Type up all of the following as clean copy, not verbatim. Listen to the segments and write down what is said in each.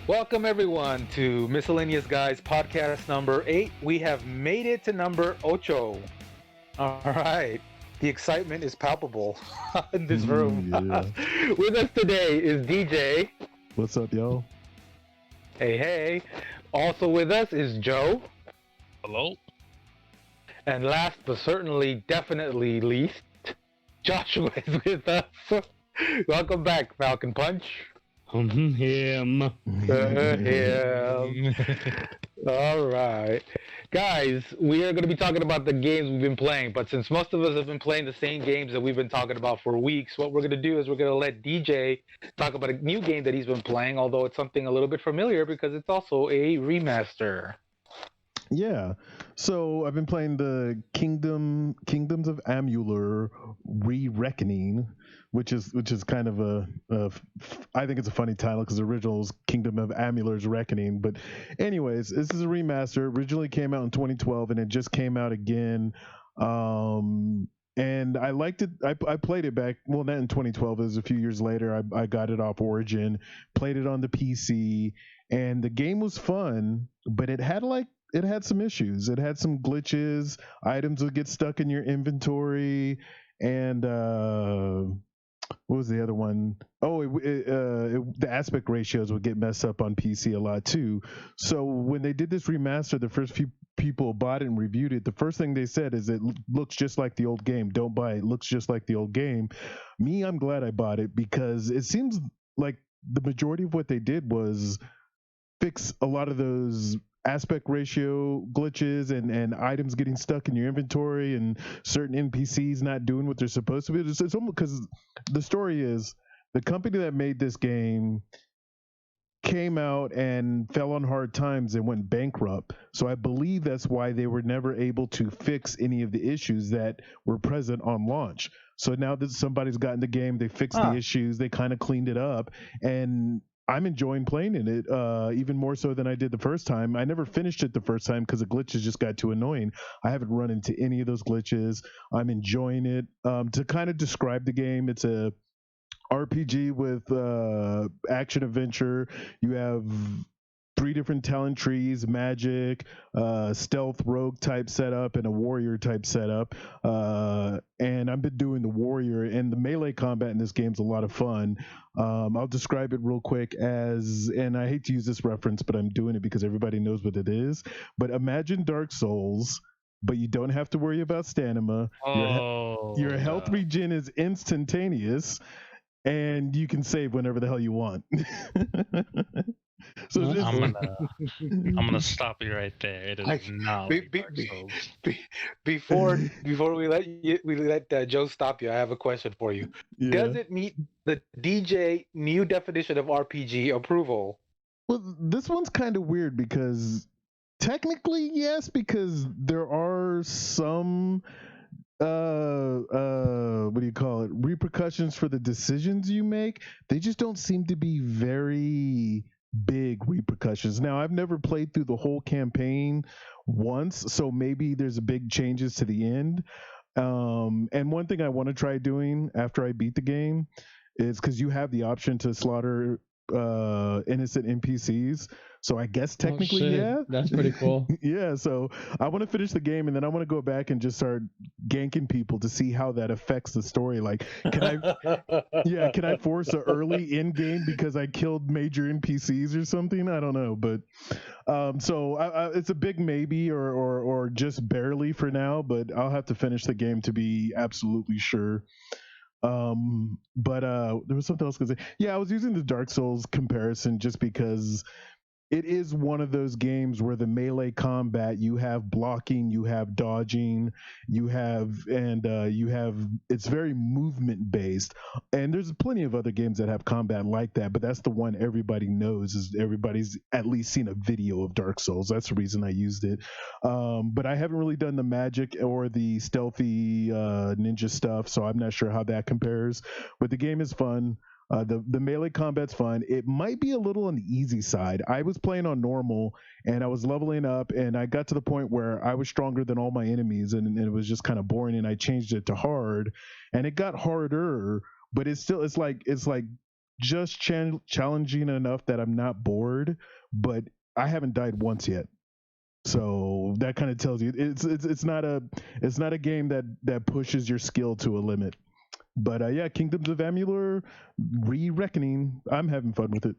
Welcome everyone to Miscellaneous Guys Podcast number 8. We have made it to number ocho. All right. The excitement is palpable in this room. Yeah. With us today is DJ. What's up, y'all? Hey, hey. Also with us is Joe. Hello? And last but certainly, definitely least, Joshua is with us. Welcome back, Falcon Punch. Him. Him. All right. Guys, we are going to be talking about the games we've been playing, but since most of us have been playing the same games that we've been talking about for weeks, what we're going to do is we're going to let DJ talk about a new game that he's been playing, although it's something a little bit familiar because it's also a remaster. Yeah. So I've been playing the Kingdoms of Amular Re-Reckoning, which is kind of I think it's a funny title because the original is Kingdom of Amular's Reckoning. But anyways, this is a remaster. Originally came out in 2012 and it just came out again. And I liked it. I played it back. Well, not in 2012. It was a few years later. I got it off Origin, played it on the PC, and the game was fun, but it had some issues. It had some glitches. Items would get stuck in your inventory, and what was the other one? Oh, the aspect ratios would get messed up on PC a lot too. So when they did this remaster, the first few people bought it and reviewed it. The first thing they said is it looks just like the old game. Don't buy it. It looks just like the old game. Me, I'm glad I bought it because it seems like the majority of what they did was fix a lot of those aspect ratio glitches and items getting stuck in your inventory and certain NPCs not doing what they're supposed to be. It's almost because the story is the company that made this game came out and fell on hard times and went bankrupt. So I believe that's why they were never able to fix any of the issues that were present on launch. So now that somebody's gotten the game, they fixed the issues, they kind of cleaned it up, and I'm enjoying playing in it even more so than I did the first time. I never finished it the first time because the glitches just got too annoying. I haven't run into any of those glitches. I'm enjoying it. To kind of describe the game, it's a RPG with action adventure. You have 3 different talent trees: magic, stealth rogue type setup, and a warrior type setup. And I've been doing the warrior, and the melee combat in this game's a lot of fun. I'll describe it real quick and I hate to use this reference, but I'm doing it because everybody knows what it is. But imagine Dark Souls, but you don't have to worry about stamina. Your health regen is instantaneous, and you can save whenever the hell you want. So I'm gonna stop you right there. It is not like Dark Souls. Before we let Joe stop you, I have a question for you. Yeah. Does it meet the DJ new definition of RPG approval? Well, this one's kind of weird because technically yes, because there are some what do you call it, repercussions for the decisions you make. They just don't seem to be very big repercussions. Now, I've never played through the whole campaign once, so maybe there's big changes to the end. And one thing I want to try doing after I beat the game is, because you have the option to slaughter innocent NPCs. So I guess technically, yeah, that's pretty cool. Yeah, so I want to finish the game and then I want to go back and just start ganking people to see how that affects the story. Like, can I force an early end game because I killed major NPCs or something? I don't know, but so it's a big maybe or just barely for now. But I'll have to finish the game to be absolutely sure. But there was something else I was gonna say. Yeah, I was using the Dark Souls comparison just because it is one of those games where the melee combat, you have blocking, you have dodging, it's very movement based. And there's plenty of other games that have combat like that, but that's the one everybody knows, is everybody's at least seen a video of Dark Souls. That's the reason I used it. But I haven't really done the magic or the stealthy ninja stuff, so I'm not sure how that compares. But the game is fun. The melee combat's fun. It might be a little on the easy side. I was playing on normal and I was leveling up and I got to the point where I was stronger than all my enemies and it was just kind of boring, and I changed it to hard and it got harder, but it's like just challenging enough that I'm not bored, but I haven't died once yet. So that kind of tells you it's not a game that pushes your skill to a limit. But yeah, Kingdoms of Amalur: Re-Reckoning. I'm having fun with it.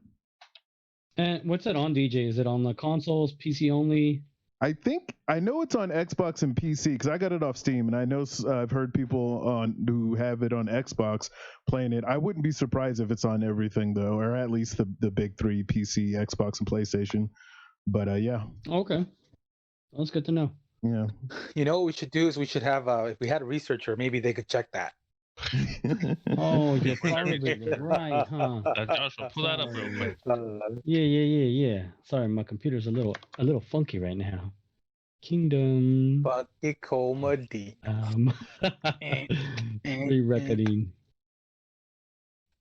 And what's it on, DJ? Is it on the consoles, PC only? I know it's on Xbox and PC because I got it off Steam, and I know I've heard people who have it on Xbox playing it. I wouldn't be surprised if it's on everything though, or at least the big three: PC, Xbox, and PlayStation. But yeah. Okay, that's good to know. Yeah. You know what we should do is we should have if we had a researcher, maybe they could check that. Oh, you're probably right, huh? Joshua, pull that up real quick. Yeah. Sorry, my computer's a little funky right now. Kingdom. Funky comedy. Re-Reckoning.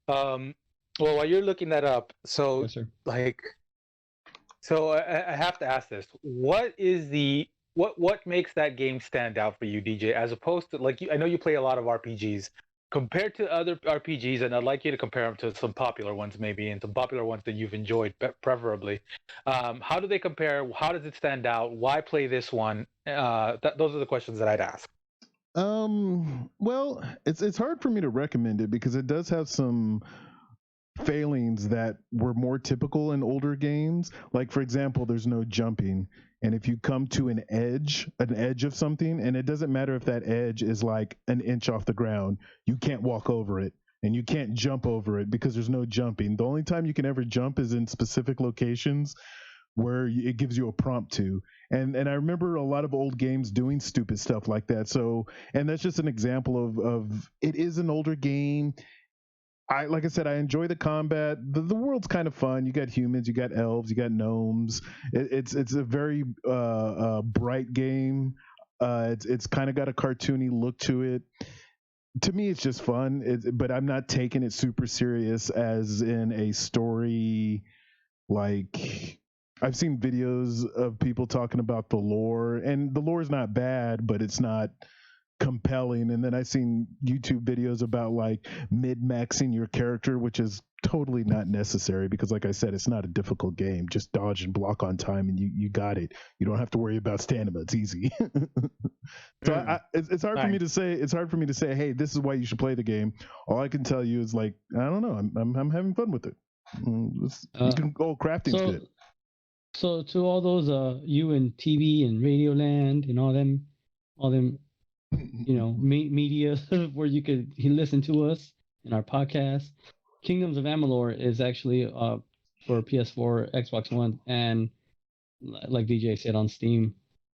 Well, while you're looking that up, so Yes, sir. I have to ask this: what makes that game stand out for you, DJ? As opposed to I know you play a lot of RPGs. Compared to other RPGs, and I'd like you to compare them to some popular ones, maybe, and some popular ones that you've enjoyed, preferably. How do they compare? How does it stand out? Why play this one? Those are the questions that I'd ask. Well, it's hard for me to recommend it because it does have some failings that were more typical in older games. Like, for example, there's no jumping. And if you come to an edge of something, and it doesn't matter if that edge is like an inch off the ground, you can't walk over it and you can't jump over it because there's no jumping. The only time you can ever jump is in specific locations where it gives you a prompt to. And I remember a lot of old games doing stupid stuff like that. So, and that's just an example of it is an older game. Like I said, I enjoy the combat. The world's kind of fun. You got humans, you got elves, you got gnomes. It's a very bright game. It's kind of got a cartoony look to it. To me, it's just fun. But I'm not taking it super serious as in a story. Like, I've seen videos of people talking about the lore, and the lore is not bad, but it's not compelling. And then I've seen YouTube videos about like mid-maxing your character, which is totally not necessary because, like I said, it's not a difficult game. Just dodge and block on time and you got it. You don't have to worry about stamina. It's easy. So it's hard for me to say. It's hard for me to say, hey, this is why you should play the game. All I can tell you is like, I don't know. I'm having fun with it. You can go crafting's good. So to all those you and TV and Radio Land and all them media where you could listen to us in our podcast. Kingdoms of Amalur is actually for PS4, Xbox One, and like DJ said, on Steam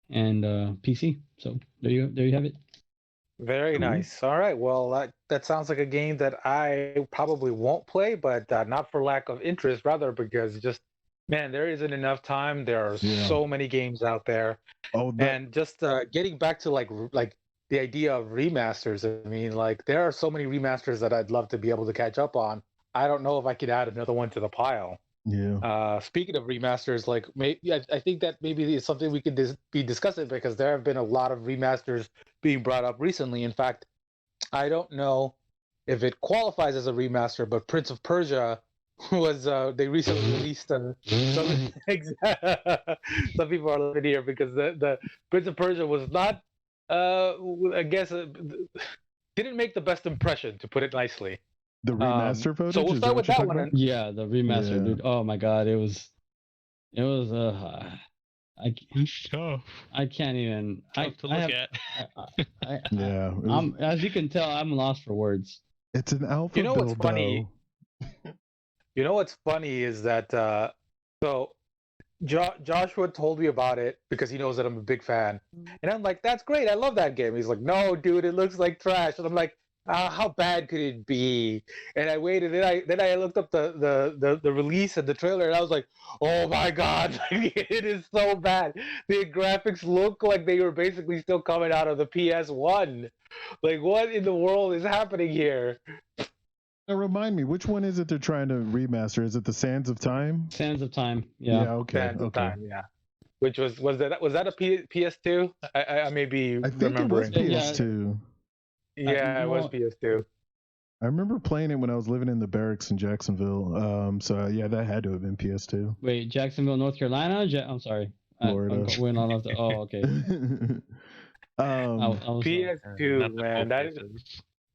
and PC. So there you have it. Very nice. All right. Well, that sounds like a game that I probably won't play, but not for lack of interest, rather because just man, there isn't enough time. There are so many games out there. And just getting back to like the idea of remasters. I mean, like there are so many remasters that I'd love to be able to catch up on. I don't know if I could add another one to the pile. Yeah. Speaking of remasters, like I think that maybe it's something we could be discussing because there have been a lot of remasters being brought up recently. In fact, I don't know if it qualifies as a remaster, but Prince of Persia was they recently released some people are living here because the Prince of Persia was not I guess didn't make the best impression, to put it nicely. The remaster footage. So we'll start with that one. Yeah, the remaster, dude. Oh my god, it was I can't even. Tough to look at. Yeah. As you can tell, I'm lost for words. It's an alpha. You know what's funny? You know what's funny is that so Joshua told me about it because he knows that I'm a big fan, and I'm like, "That's great, I love that game." He's like, "No, dude, it looks like trash," and I'm like, "How bad could it be?" And I waited, then I looked up the release and the trailer, and I was like, "Oh my god, it is so bad." The graphics look like they were basically still coming out of the PS1. Like, what in the world is happening here? Now remind me, which one is it they're trying to remaster? Is it the Sands of Time? Sands of Time. Yeah. Okay. Sands of Time. Yeah. Which was that a PS2? I may be remembering. It was PS2. Yeah, it was PS2. I remember playing it when I was living in the barracks in Jacksonville. So yeah, that had to have been PS2. Wait, Jacksonville, North Carolina? I'm sorry. Florida. We're not off the. Oh, okay. I was PS2, man. That is,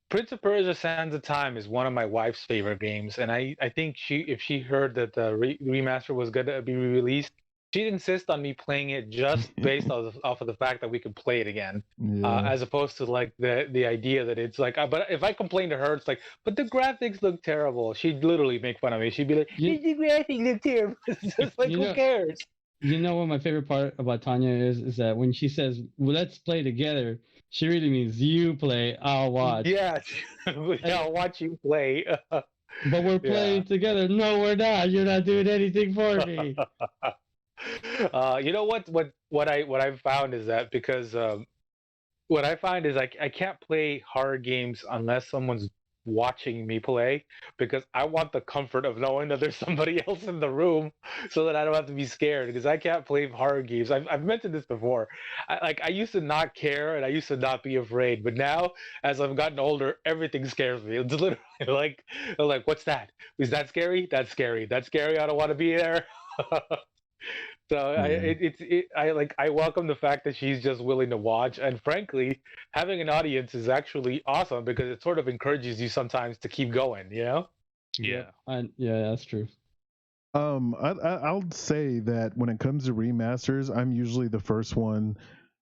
Prince of Persia: Sands of Time is one of my wife's favorite games, and I think if she heard that the remaster was going to be released, she'd insist on me playing it just based off of the fact that we could play it again, as opposed to like the idea that it's like. But if I complain to her, it's like, but the graphics look terrible. She'd literally make fun of me. She'd be like, the graphics look terrible. It's just like, who cares? You know what my favorite part about Tanya is that when she says, well, let's play together, she really means you play, I'll watch. Yes, I'll watch you play. But we're playing together. No, we're not. You're not doing anything for me. You know what I've found is that because what I find is I can't play horror games unless someone's watching me play, because I want the comfort of knowing that there's somebody else in the room so that I don't have to be scared, because I can't play horror games. I've mentioned this before. I used to not care and I used to not be afraid, but now as I've gotten older, everything scares me. It's literally like what's that? Is that scary? That's scary. That's scary. I don't want to be there. So I welcome the fact that she's just willing to watch, and frankly, having an audience is actually awesome because it sort of encourages you sometimes to keep going. You know? Yeah. Yeah, that's true. I'll say that when it comes to remasters, I'm usually the first one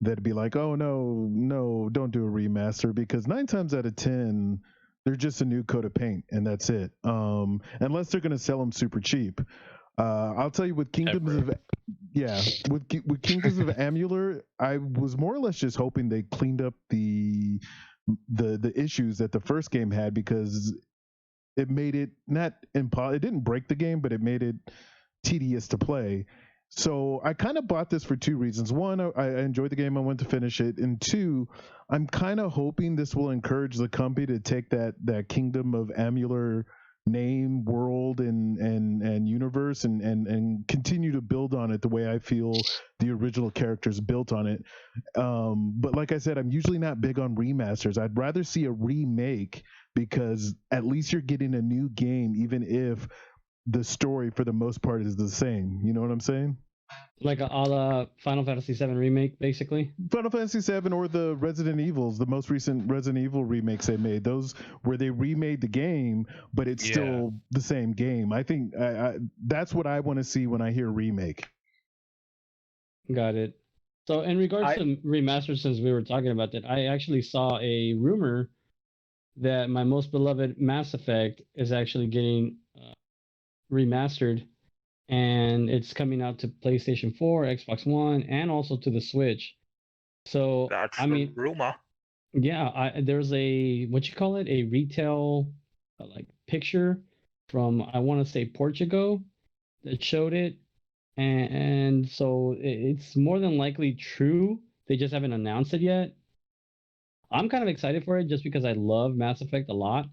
that'd be like, oh no, don't do a remaster, because 9 times out of 10 they're just a new coat of paint and that's it. Unless they're gonna sell them super cheap. I'll tell you, with Kingdoms of Amular, I was more or less just hoping they cleaned up the issues that the first game had, because it made it it didn't break the game, but it made it tedious to play. So I kind of bought this for 2 reasons. One, I enjoyed the game, I went to finish it, and 2, I'm kind of hoping this will encourage the company to take that Kingdom of Amular name, world, and universe, and continue to build on it the way I feel the original characters built on it. But like I said, I'm usually not big on remasters. I'd rather see a remake, because at least you're getting a new game, even if the story for the most part is the same. You know what I'm saying? Like a la Final Fantasy VII Remake, basically? Final Fantasy VII, or the Resident Evils, the most recent Resident Evil remakes they made. Those where they remade the game, but it's still the same game. I think that's what I want to see when I hear remake. Got it. So in regards to remaster, since we were talking about that, I actually saw a rumor that my most beloved Mass Effect is actually getting remastered, and it's coming out to PlayStation 4, Xbox One, and also to the Switch. So that's the rumor. Yeah, there's a a retail like picture from, I want to say, Portugal that showed it, and so it's more than likely true. They just haven't announced it yet. I'm kind of excited for it just because I love Mass Effect a lot,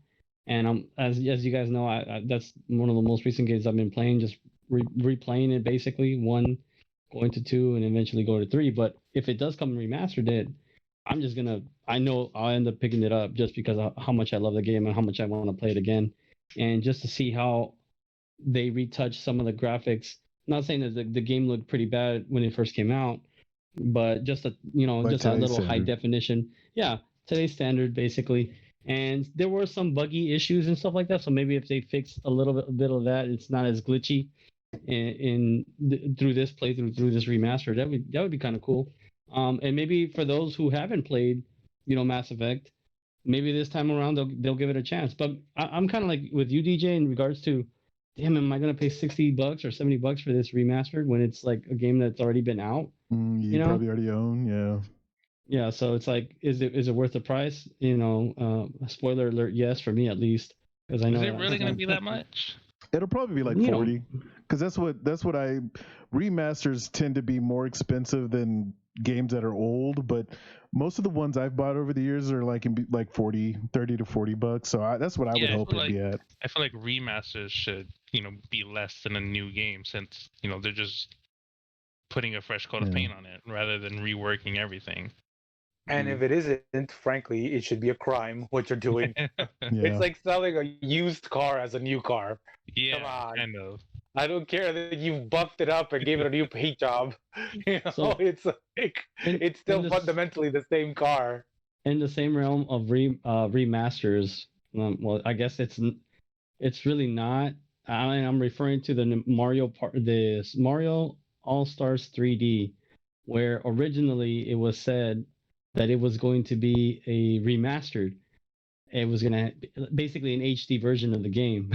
and as you guys know, that's one of the most recent games I've been playing. Just replaying it, basically, 1 going to 2 and eventually go to 3. But if it does come remastered, I know I'll end up picking it up just because of how much I love the game and how much I want to play it again, and just to see how they retouch some of the graphics. Not saying that the game looked pretty bad when it first came out, but just a little high definition. Yeah, today's standard, basically. And there were some buggy issues and stuff like that. So maybe if they fix a bit of that, it's not as glitchy through this playthrough, through this remaster. That would be kind of cool. And maybe for those who haven't played, Mass Effect, maybe this time around they'll give it a chance. But I'm kind of like with you, DJ, in regards to, damn, am I gonna pay $60 or $70 for this remastered when it's like a game that's already been out? You probably already own, yeah. Yeah, so it's like, is it worth the price? Spoiler alert, yes, for me at least, because I know. Is it really going to be that much? It'll probably be like 40, because that's what remasters tend to be more expensive than games that are old. But most of the ones I've bought over the years are like 30 to $40. So that's what I would hope it'd be at. I feel like remasters should be less than a new game, since they're just putting a fresh coat of paint on it rather than reworking everything. And if it isn't, frankly, it should be a crime what you're doing. Yeah. It's like selling a used car as a new car. Come Yeah, on. kind of. I don't care that you've buffed it up and gave it a new paint job. So It's like it's in still this fundamentally the same car. in the same realm of remasters, well, I guess it's really not. I'm referring to the Mario All Stars 3D, where originally it was said that it was going to be a remastered. It was gonna basically an HD version of the game.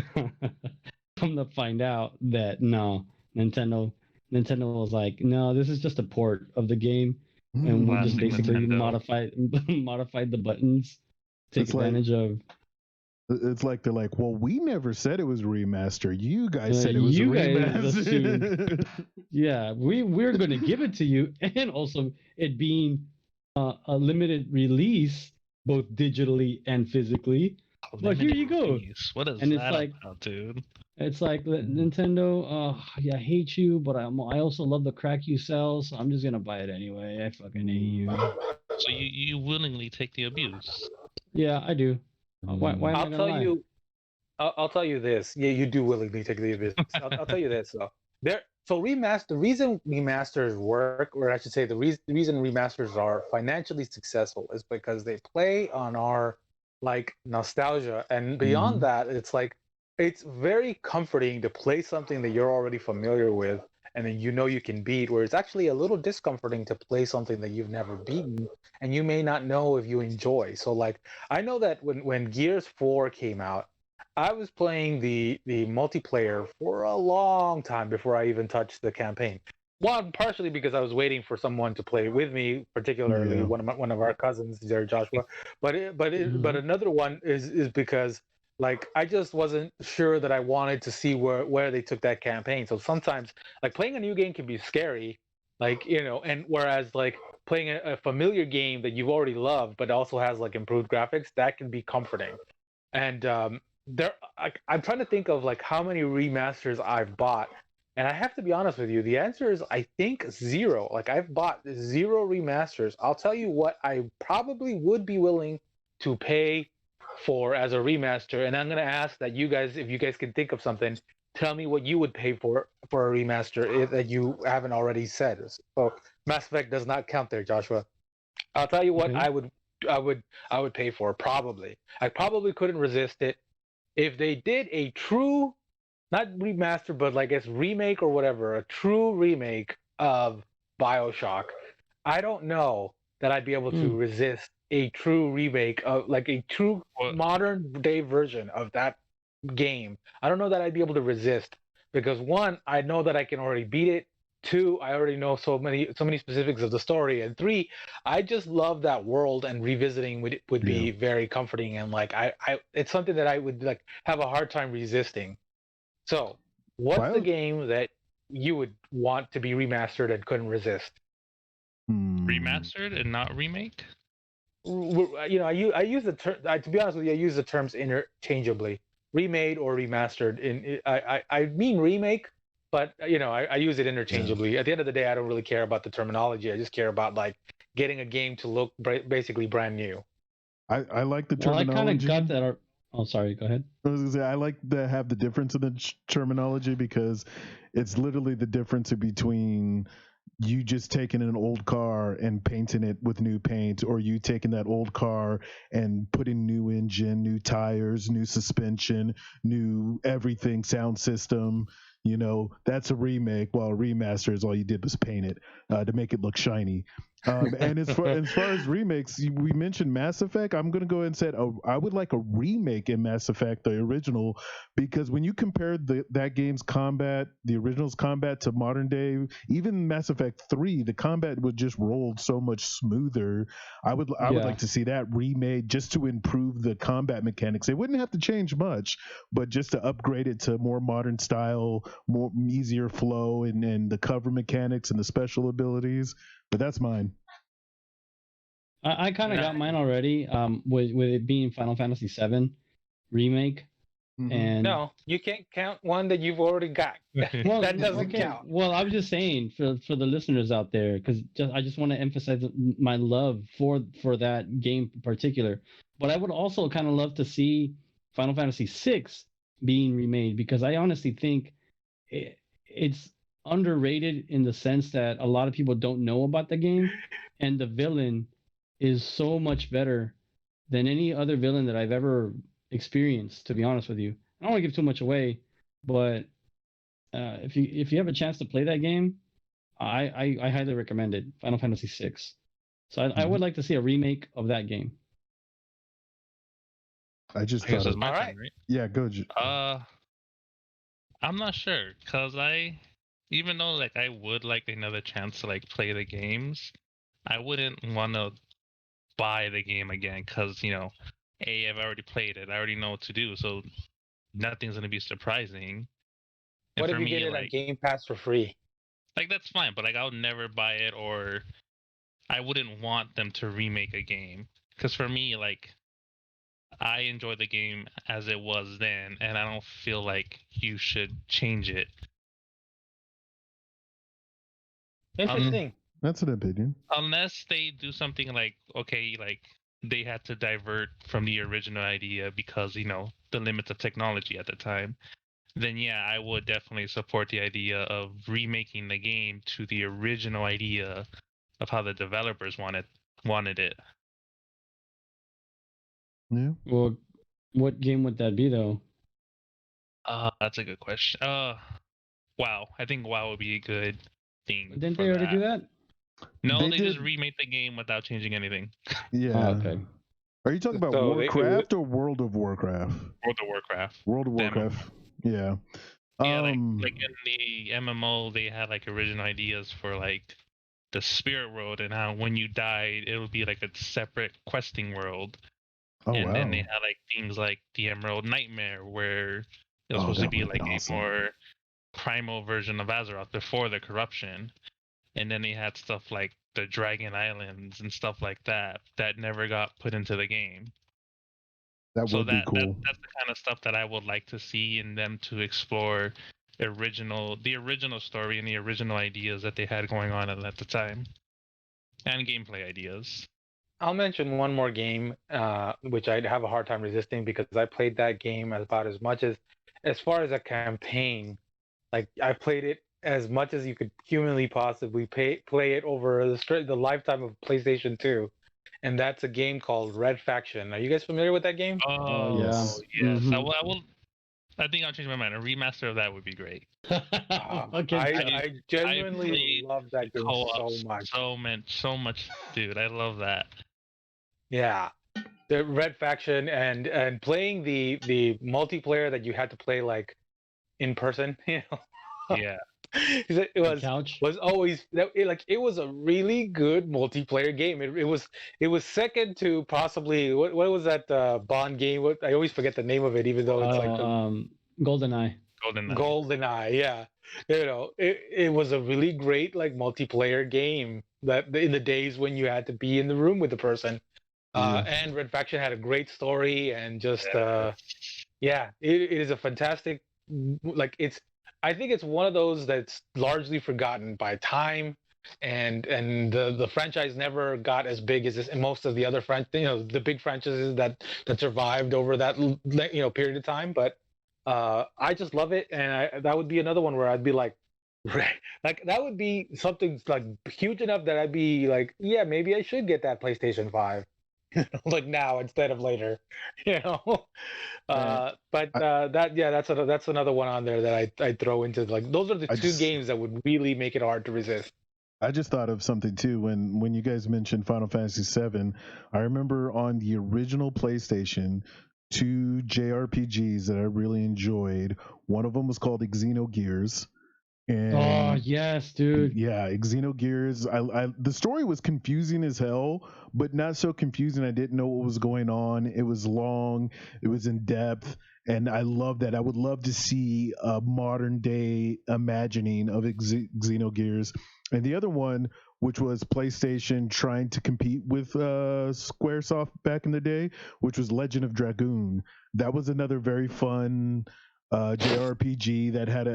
Come to find out that no, Nintendo was like, no, this is just a port of the game, and we just Classic basically Nintendo. modified the buttons, take It's like advantage of. it's like they're like, well, we never said it was remaster. You guys said it was a You guys remaster. Yeah, we're gonna give it to you, and also it being a limited release, both digitally and physically. But here you go. Release. What is And it's that like- about, dude? It's like Nintendo. Yeah, I hate you, but I also love the crack you sell, so I'm just gonna buy it anyway. I fucking hate you. So you willingly take the abuse. Yeah, I do. Why am I I'll gonna tell lie? you. I'll tell you this. Yeah, you do willingly take the abuse. I'll tell you this though. So the reason remasters work, or I should say, the reason remasters are financially successful is because they play on our like nostalgia, and beyond that, it's like it's very comforting to play something that you're already familiar with, and then you know you can beat. Where it's actually a little discomforting to play something that you've never beaten, and you may not know if you enjoy. So like I know that when Gears 4 came out, I was playing the multiplayer for a long time before I even touched the campaign. One, partially because I was waiting for someone to play with me, particularly Yeah. one of our cousins there, Joshua. But another one is because like I just wasn't sure that I wanted to see where they took that campaign. So sometimes like playing a new game can be scary, like and whereas like playing a familiar game that you've already loved but also has like improved graphics, that can be comforting. And I'm trying to think of like how many remasters I've bought, and I have to be honest with you, the answer is I think zero. Like I've bought zero remasters. I'll tell you what I probably would be willing to pay for as a remaster, and I'm gonna ask that you guys, if you guys can think of something, tell me what you would pay for a remaster that you haven't already said. So Mass Effect does not count there, Joshua. I'll tell you what Okay. I would pay for probably. I probably couldn't resist it if they did a true, not remaster, but like I guess remake or whatever, a true remake of BioShock. I don't know that I'd be able to resist a true remake of like a true What? modern day version of that game. I don't know that I'd be able to resist because one, I know that I can already beat it. Two, I already know so many specifics of the story, and three, I just love that world, and revisiting would be very comforting, and like I it's something that I would like have a hard time resisting. So, what's the game that you would want to be remastered and couldn't resist? Remastered and not remake? I use the term. To be honest with you, I use the terms interchangeably, remade or remastered. I mean remake, but I use it interchangeably. Yeah. At the end of the day, I don't really care about the terminology. I just care about like getting a game to look basically brand new. I like the Well, I terminology. kind of got that. Oh, sorry. Go ahead. I was gonna say I like to have the difference in the terminology because it's literally the difference between you just taking an old car and painting it with new paint, or you taking that old car and putting new engine, new tires, new suspension, new everything, sound system. That's a remake, while a remaster is all you did was paint it to make it look shiny. And as far as remakes, we mentioned Mass Effect. I'm going to go ahead and say I would like a remake in Mass Effect, the original, because when you compare that game's combat, the original's combat, to modern day, even Mass Effect 3, the combat would just rolled so much smoother. I would like to see that remade just to improve the combat mechanics. They wouldn't have to change much, but just to upgrade it to more modern style, more easier flow, and the cover mechanics and the special abilities. But that's mine. I kind of got mine already. With it being Final Fantasy VII remake. And no, you can't count one that you've already got. well, That doesn't okay. count. Well, I was just saying for the listeners out there, because I just want to emphasize my love for that game in particular. But I would also kind of love to see Final Fantasy VI being remade, because I honestly think it's underrated in the sense that a lot of people don't know about the game, and the villain is so much better than any other villain that I've ever experienced, to be honest with you. I don't want to give too much away, but if you have a chance to play that game, I highly recommend it. Final Fantasy VI. So I would like to see a remake of that game. I just I guess thought it's of, my All turn, right. right? yeah, go. I'm not sure, cause even though like I would like another chance to like play the games, I wouldn't want to buy the game again, cause I've already played it. I already know what to do, so nothing's gonna be surprising. And What for if you me, get it on like Game Pass for free? that's fine, but like I would never buy it, or I wouldn't want them to remake a game, cause for me, like I enjoy the game as it was then, and I don't feel like you should change it. Interesting. That's an opinion. Unless they do something like, okay, like they had to divert from the original idea because the limits of technology at the time, then yeah, I would definitely support the idea of remaking the game to the original idea of how the developers wanted it. Yeah. Well, what game would that be though? That's a good question. WoW. I think WoW would be a good thing. Didn't for they already that. do that? No, They they just did- remade the game without changing anything. Yeah. Oh, okay. Are you talking about So Warcraft or World of Warcraft? World of Warcraft. World of The MMO. Warcraft. Yeah. Yeah, like in the MMO, they had like original ideas for like the spirit world, and how when you died, it would be like a separate questing world. Oh, And wow. then they had like things like the Emerald Nightmare, where it was Oh, supposed to that be would've like been a awesome. more primal version of Azeroth before the corruption. And then they had stuff like the Dragon Islands and stuff like that never got put into the game. That So would be cool. that's the kind of stuff that I would like to see in them to explore the original story and the original ideas that they had going on at the time, and gameplay ideas. I'll mention one more game, which I have a hard time resisting because I played that game about as much as far as a campaign. Like I played it as much as you could humanly possibly play it over the lifetime of PlayStation 2, and that's a game called Red Faction. Are you guys familiar with that game? Oh yes. yes. Mhm. I think I'll change my mind. A remaster of that would be great. Okay. I genuinely played love that game Co-op so much. so much, dude. I love that. Yeah, the Red Faction and playing the multiplayer that you had to play like in person, Yeah. it Couch. was always it was a really good multiplayer game. It was second to possibly what was that Bond game? What I always forget the name of it, even though it's like GoldenEye. GoldenEye. Yeah, it was a really great like multiplayer game that in the days when you had to be in the room with the person. And Red Faction had a great story and just it is a fantastic I think it's one of those that's largely forgotten by time, and the franchise never got as big as this and most of the other the big franchises that survived over that period of time. But I just love it, and that would be another one where I'd be like, like that would be something like huge enough that I'd be like, yeah, maybe I should get that PlayStation 5. Like now instead of later, you know. But that's another one on there that I throw into like those are the two games that would really make it hard to resist. I just thought of something too when you guys mentioned Final Fantasy VII. I remember on the original PlayStation, two JRPGs that I really enjoyed. One of them was called Xenogears. And oh yes, dude. Yeah, Xenogears. The story was confusing as hell, but not so confusing I didn't know what was going on. It was long, it was in depth, and I love that. I would love to see a modern day imagining of Xenogears. And the other one which was PlayStation trying to compete with Squaresoft back in the day, which was Legend of Dragoon. That was another very fun JRPG that had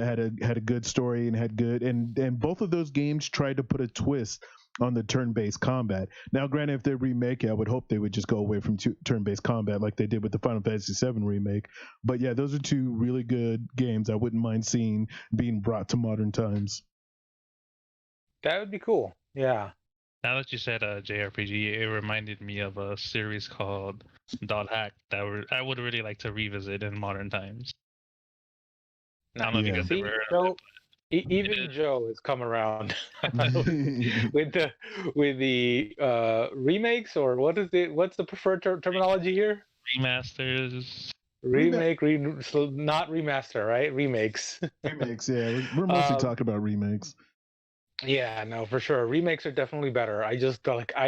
a good story and had good and both of those games tried to put a twist on the turn-based combat. Now, granted, if they remake it, I would hope they would just go away from turn-based combat like they did with the Final Fantasy VII remake. But yeah, those are two really good games I wouldn't mind seeing being brought to modern times. That would be cool. Yeah. Now that you said JRPG, it reminded me of a series called Dot Hack that I would really like to revisit in modern times. I don't know if you guys See, ever heard of Joe, it. even Joe has come around with the remakes, or what's the preferred terminology here? Remasters. Remake, so not remaster, right? Remakes. Remakes, yeah. We're mostly talking about remakes. Yeah, no, for sure. Remakes are definitely better. I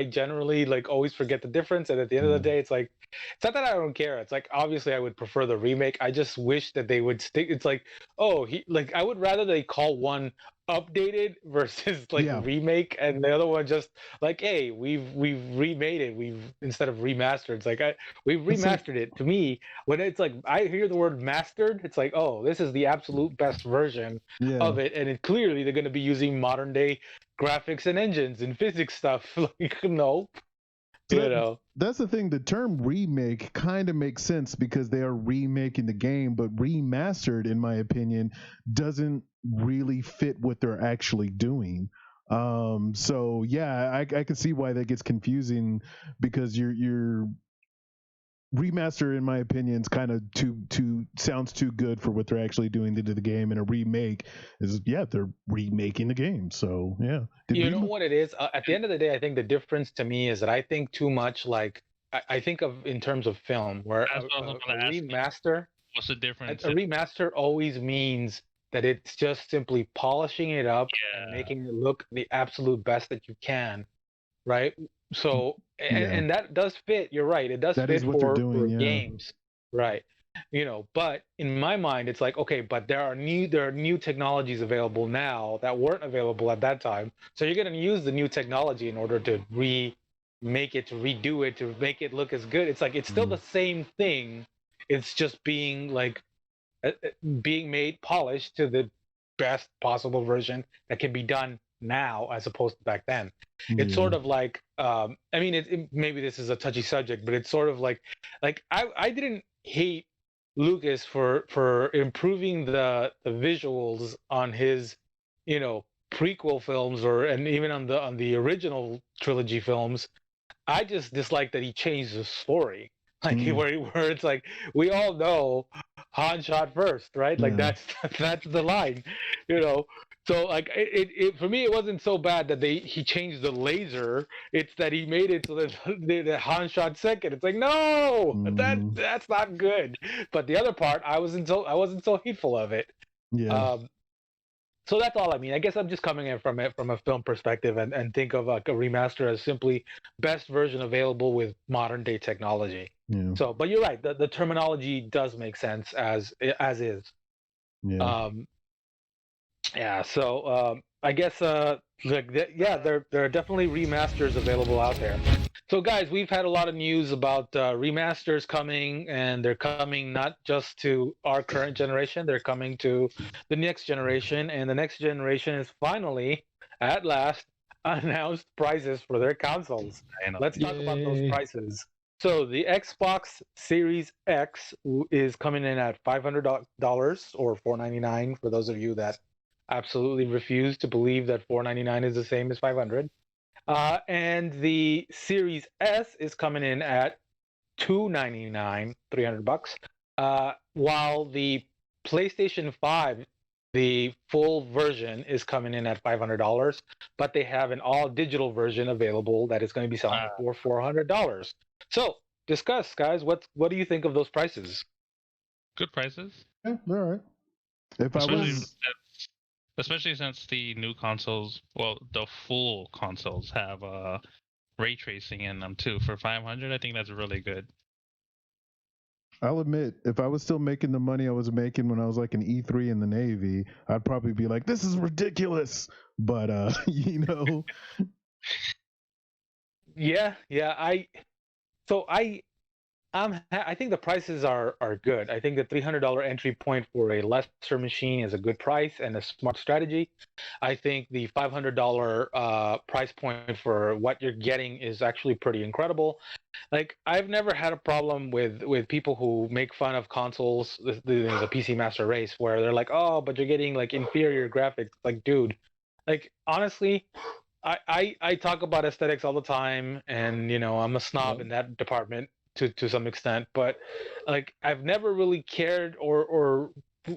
generally always forget the difference, and at the end of the day, it's not that I don't care. It's obviously I would prefer the remake. I just wish that they would stick. It's I would rather they call one updated versus remake, and the other one just hey, we've remade it. We've instead of remastered. It's we've remastered it. To me, when it's I hear the word mastered, it's oh, this is the absolute best version of it, and clearly they're going to be using modern day graphics and engines and physics stuff. No. That's the thing. The term remake kind of makes sense because they are remaking the game, but remastered, in my opinion, doesn't really fit what they're actually doing. So yeah, I can see why that gets confusing because you're remaster, in my opinion, is kind of too sounds too good for what they're actually doing to the game, and a remake is they're remaking the game. So yeah, you know what it is. At the end of the day, I think the difference to me is that I think too much I think of in terms of film, where a remaster. What's the difference? A remaster always means that it's just simply polishing it up and making it look the absolute best that you can, right? So and that does fit. You're right. It does fit for games, right? But in my mind, it's okay, but there are new technologies available now that weren't available at that time. So you're going to use the new technology in order to make it, to redo it, to make it look as good. It's it's still the same thing. It's just being being made polished to the best possible version that can be done now as opposed to back then. It's sort of I mean, maybe this is a touchy subject, but it's sort of I didn't hate Lucas for improving the visuals on his prequel films and even on the original trilogy films. I just dislike that he changed the story, where it's we all know Han shot first, right? That's the line, So it for me, it wasn't so bad that he changed the laser. It's that he made it so that Han shot second. It's no, that's not good. But the other part, I wasn't so hateful of it. Yeah. So that's all I mean. I guess I'm just coming in from a film perspective and think of a remaster as simply best version available with modern day technology. Yeah. So, but you're right. The terminology does make sense as is. Yeah. So I guess there are definitely remasters available out there. So guys, we've had a lot of news about remasters coming, and they're coming not just to our current generation, they're coming to the next generation, and the next generation is finally, at last, announced prices for their consoles. Let's talk about those prices. So the Xbox Series X is coming in at $500 or $499 for those of you that absolutely refuse to believe that $499 is the same as $500. And the Series S is coming in at $299, $300. While the PlayStation 5, the full version, is coming in at $500, but they have an all-digital version available that is going to be selling for $400. So, discuss, guys. What do you think of those prices? Good prices. Yeah, they're all right. Especially since the new consoles, the full consoles have ray tracing in them too. For $500, I think that's really good. I'll admit, if I was still making the money I was making when I was an E3 in the Navy, I'd probably be this is ridiculous. But Yeah, yeah. I think the prices are good. I think the $300 entry point for a lesser machine is a good price and a smart strategy. I think the $500 price point for what you're getting is actually pretty incredible. Like I've never had a problem with people who make fun of consoles, the PC Master Race, where they're like, "Oh, but you're getting like inferior graphics." Like, dude, like honestly, I talk about aesthetics all the time, and I'm a snob Yep. in that department to some extent. But like I've never really cared, or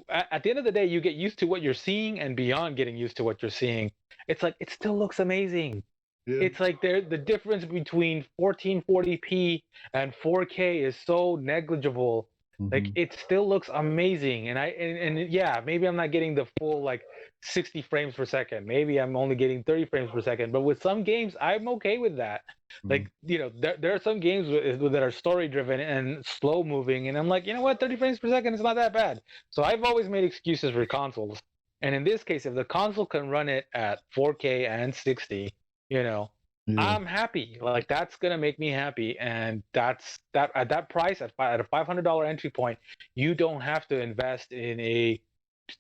at the end of the day, you get used to what you're seeing, and beyond getting used to what you're seeing, it's like it still looks amazing. Yeah. It's like the difference between 1440p and 4K is so negligible. Like Mhm. it still looks amazing, and yeah, maybe I'm not getting the full like 60 frames per second. Maybe I'm only getting 30 frames per second. But with some games, I'm okay with that. Mhm. Like there are some games that are story driven and slow moving, and I'm like, you know what, 30 frames per second is not that bad. So I've always made excuses for consoles, and in this case, if the console can run it at 4K and 60, you know, Yeah. I'm happy. Like that's gonna make me happy, and that's that at that price at a $500 entry point, you don't have to invest in a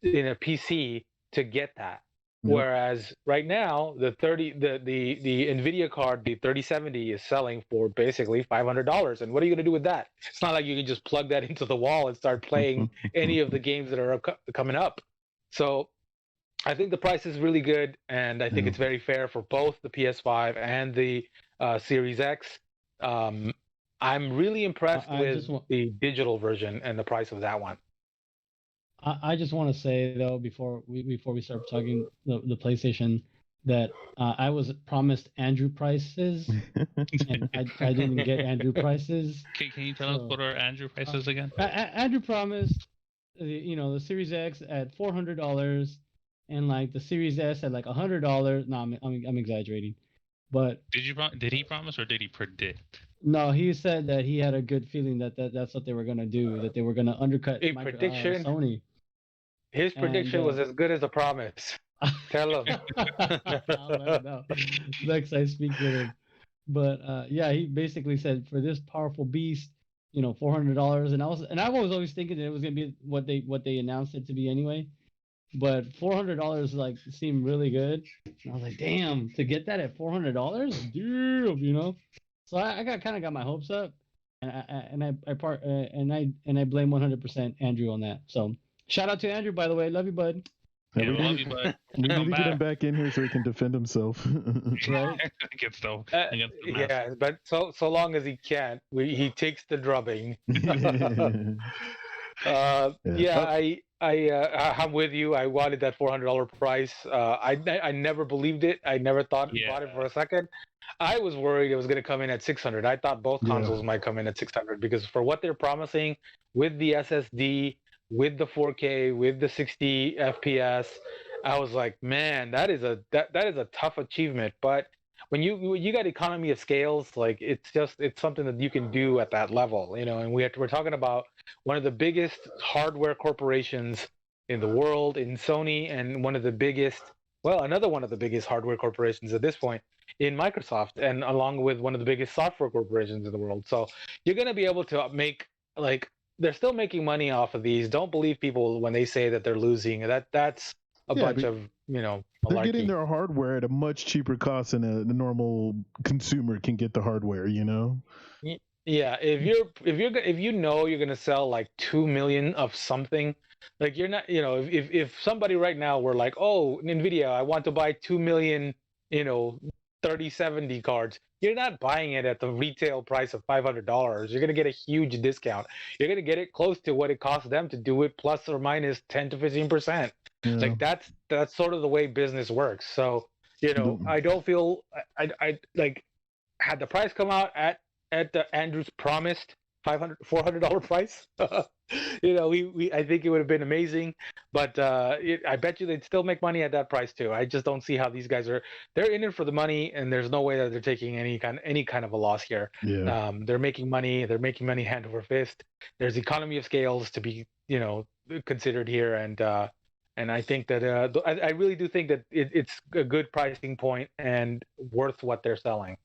PC to get that. Yep. Whereas right now, the Nvidia card, the 3070 is selling for basically $500. And what are you gonna do with that? It's not like you can just plug that into the wall and start playing any of the games that are coming up. So I think the price is really good, and I think Yeah. it's very fair for both the PS5 and the Series X. Um, I'm really impressed I with just want the digital version and the price of that one. I just want to say though before we start talking the PlayStation that I was promised Andrew prices and I didn't get Andrew prices. Can you tell us So what are Andrew uh, prices again? Andrew promised the Series X at $400 and like the Series S at like $100. No, I'm exaggerating, but Did he promise or did he predict? no, he said that he had a good feeling that's what they were gonna do, that they were gonna undercut A prediction. Sony His and. prediction was as good as a promise. Tell him. I'll let him know next I speak with him. But yeah, he basically said for this powerful beast, $400, and I was always thinking that it was gonna be what they announced it to be anyway. But $400 like seemed really good. And I was like, damn, to get that at $400, damn. So I got my hopes up, and I blame 100% Andrew on that. So shout out to Andrew, by the way, love you, bud. Yeah, we we love need, you, but we come need to get him back. back in here so he can defend himself. Right? against the Uh, against the mask. yeah, but so long as he can't, he takes the drubbing. Yeah. Yeah, Oh, I'm with you. I wanted that $400 price. I never believed it. I never thought Yeah. bought it for a second. I was worried it was going to come in at 600. I thought both Yeah. consoles might come in at 600 because for what they're promising with the SSD, with the 4K, with the 60 FPS, I was like, man, that is a tough achievement. But when you got economy of scales, like it's something that you can do at that level, and we're talking about one of the biggest hardware corporations in the world in Sony, and another one of the biggest hardware corporations at this point in Microsoft, and along with one of the biggest software corporations in the world. So you're going to be able to make like they're still making money off of these. Don't believe people when they say that they're losing. That's a yeah, bunch of they're getting malarkey. their hardware at a much cheaper cost than the normal consumer can get the hardware. Yeah, if you know you're gonna sell like 2 million of something, like you're not, if somebody right now were like, oh, Nvidia, I want to buy 2 million, you know, 3070 cards, you're not buying it at the retail price of $500. You're gonna get a huge discount. You're gonna get it close to what it costs them to do it, plus or minus 10 to 15%. Yeah. Like that's sort of the way business works. So, I don't feel I like had the price come out at the Andrews promised $400 price, we I think it would have been amazing. But I bet you they'd still make money at that price too. I just don't see how these guys they're in it for the money, and there's no way that they're taking any kind of a loss here. Yeah. They're making money. They're making money hand over fist. There's economy of scales to be considered here, and And I think that I really do think that it's a good pricing point and worth what they're selling.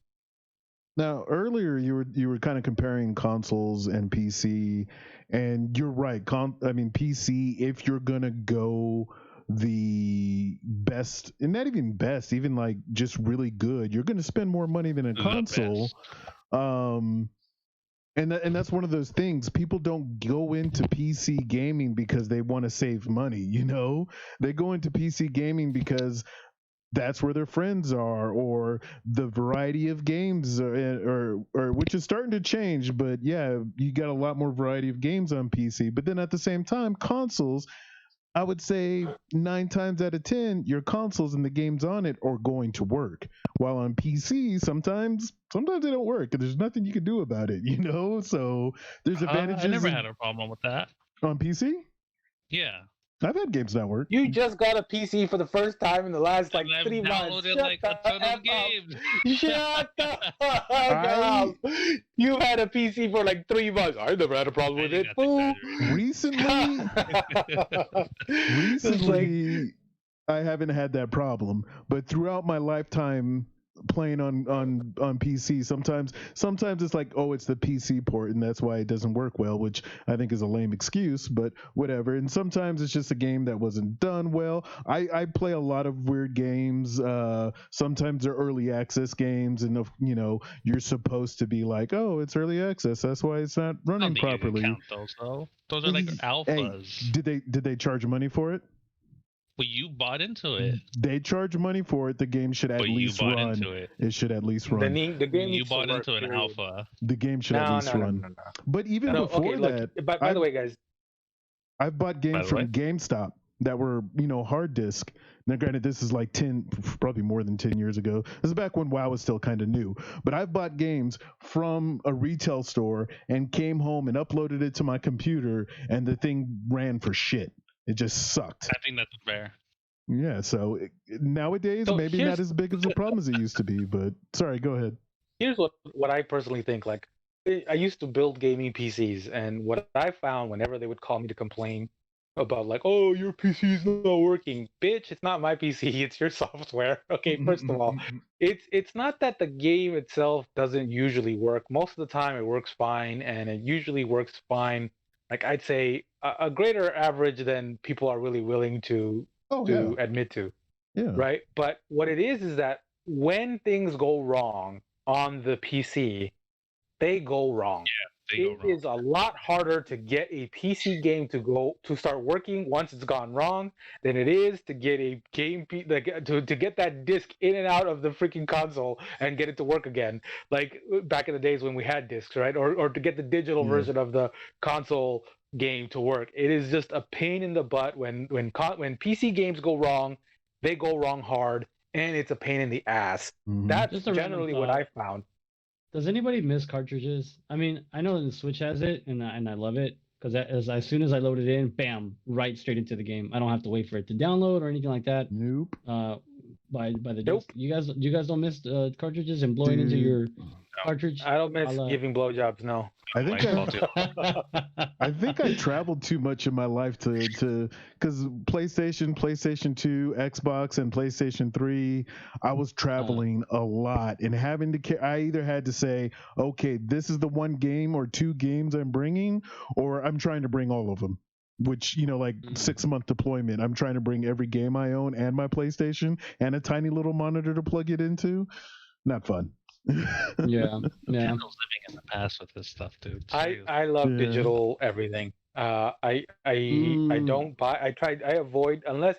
Now, earlier you were kind of comparing consoles and PC, and you're right. I mean, PC, if you're gonna go the best, and not even best, even like just really good, you're gonna spend more money than a console. And that's one of those things. People don't go into PC gaming because they want to save money. You know, they go into PC gaming because that's where their friends are, or the variety of games, or which is starting to change. But yeah, you got a lot more variety of games on PC. But then at the same time, consoles, I would say 9 times out of 10, your consoles and the games on it are going to work. While on PC, sometimes they don't work, and there's nothing you can do about it. You know, so there's advantages. I never had a problem with that on PC. Yeah. I've had games not work. You just got a PC for the first time in the last 3 months. Shut like a ton of games. Shut the fuck up. You've had a PC for 3 months. I never had a problem with it. Fool. Recently, I haven't had that problem. But throughout my lifetime playing on PC, sometimes it's like, oh, it's the PC port and that's why it doesn't work well, which I think is a lame excuse, but whatever. And sometimes it's just a game that wasn't done well. I play a lot of weird games. Sometimes they're early access games, and you know, you're supposed to be like, oh, it's early access, that's why it's not running properly. Count those though. Those are like alphas. Hey, did they charge money for it? Well, you bought into it. They charge money for it. The game should at least run. Into it. It should at least run. The game you bought into an alpha. The game should at least run. No. But even before that, by the way, guys, I've bought games from GameStop that were, you know, hard disk. Now, granted, this is like probably more than 10 years ago. This is back when WoW was still kind of new. But I've bought games from a retail store and came home and uploaded it to my computer, and the thing ran for shit. It just sucked. I think that's fair. Yeah, so nowadays, maybe not as big of a problem as it used to be, but sorry, go ahead. Here's what I personally think. Like, I used to build gaming PCs, and what I found whenever they would call me to complain about, like, oh, your PC's not working. Bitch, it's not my PC, it's your software. Okay, first of all, it's not that the game itself doesn't usually work. Most of the time it works fine, and it usually works fine. Like, I'd say a greater average than people are really willing to admit to. Yeah. Right? But what it is that when things go wrong on the PC, they go wrong. Yeah, it is a lot harder to get a PC game to start working once it's gone wrong than it is to get a game to get that disc in and out of the freaking console and get it to work again. Like back in the days when we had discs, right? Or to get the digital version of the console game to work. It is just a pain in the butt when PC games go wrong. They go wrong hard, and it's a pain in the ass. Mm-hmm. That's generally what I found. Does anybody miss cartridges? I mean, I know the Switch has it, and I love it because as soon as I load it in, bam, right straight into the game. I don't have to wait for it to download or anything like that. Nope. By the disc. You guys don't miss cartridges and blowing into your cartridge? I don't miss giving blowjobs. No. I think I traveled too much in my life to because PlayStation 2, Xbox, and PlayStation 3, I was traveling a lot and having to. I either had to say, okay, this is the one game or two games I'm bringing, or I'm trying to bring all of them. Which, you know, like 6-month deployment. I'm trying to bring every game I own and my PlayStation and a tiny little monitor to plug it into. Not fun. Yeah. Kendall's living in the past with this stuff, dude. I love digital everything. I don't buy. I avoid unless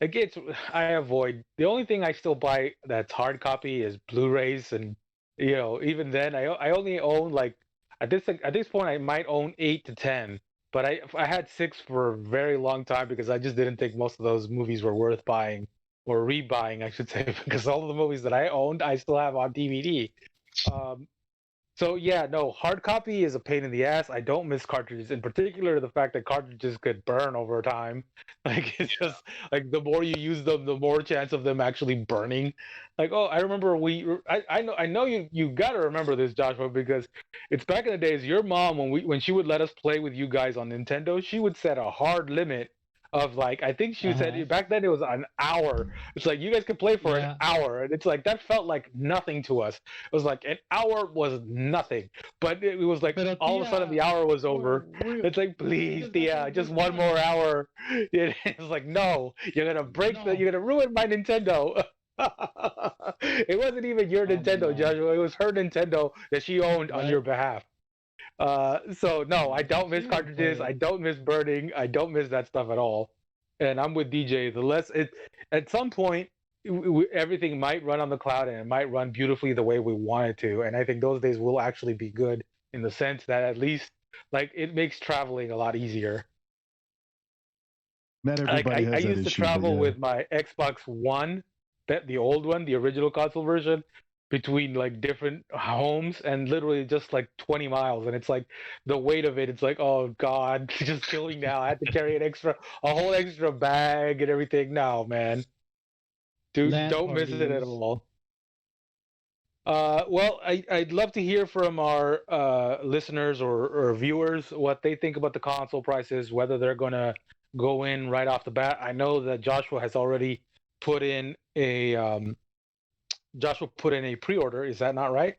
I avoid. The only thing I still buy that's hard copy is Blu-rays, and you know, even then I only own like at this point I might own 8 to 10. But I had 6 for a very long time because I just didn't think most of those movies were worth buying or rebuying, I should say, because all of the movies that I owned, I still have on DVD. So yeah, no, hard copy is a pain in the ass. I don't miss cartridges, in particular the fact that cartridges could burn over time. Like it's just like the more you use them, the more chance of them actually burning. Like, oh, I remember I know you got to remember this, Joshua, because it's back in the days. Your mom, when she would let us play with you guys on Nintendo, she would set a hard limit of like, I think she said back then it was an hour. It's like you guys could play for an hour, and it's like that felt like nothing to us. It was like an hour was nothing, but it was like all of a sudden the hour was over. It's like, please, Tia, just one more hour. It's like, no, you're gonna you're gonna ruin my Nintendo. It wasn't even your Nintendo, Joshua. It was her Nintendo that she owned on your behalf. So no, I don't miss cartridges. I don't miss burning. I don't miss that stuff at all. And I'm with DJ. The less it, at some point, everything might run on the cloud and it might run beautifully the way we want it to. And I think those days will actually be good in the sense that at least like it makes traveling a lot easier. Not everybody has I that used to issue, travel with my Xbox One, the old one, the original console version, between like different homes and literally just like 20 miles, and it's like the weight of it, it's like, oh god, just killing now. I had to carry a whole extra bag and everything. No, man, dude, don't miss it at all. Well, I'd love to hear from our listeners or viewers what they think about the console prices, whether they're gonna go in right off the bat. I know that Joshua has already put in a pre-order. Is that not right?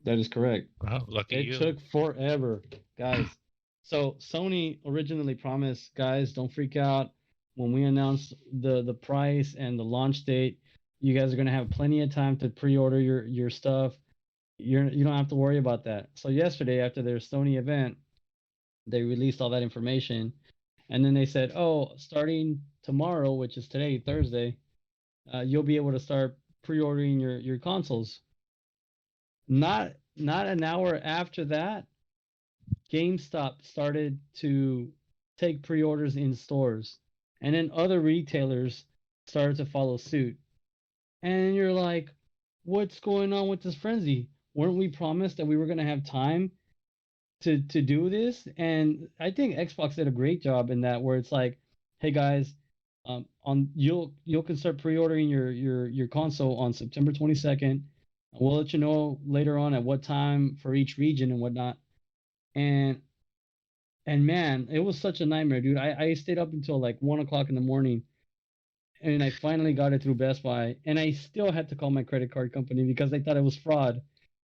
That is correct. Wow, lucky you. It took forever, guys. So Sony originally promised, guys, don't freak out. When we announce the price and the launch date, you guys are gonna have plenty of time to pre-order your stuff. You don't have to worry about that. So yesterday, after their Sony event, they released all that information, and then they said, oh, starting tomorrow, which is today, Thursday, you'll be able to start pre-ordering your consoles. Not an hour after that, GameStop started to take pre-orders in stores, and then other retailers started to follow suit. And you're like, what's going on with this frenzy? Weren't we promised that we were going to have time to do this? And I think Xbox did a great job in that, where it's like, hey guys, you'll can start pre-ordering your console on September 22nd. We'll let you know later on at what time for each region and whatnot. And man, it was such a nightmare, dude. I stayed up until like 1:00 in the morning, and I finally got it through Best Buy, and I still had to call my credit card company because they thought it was fraud.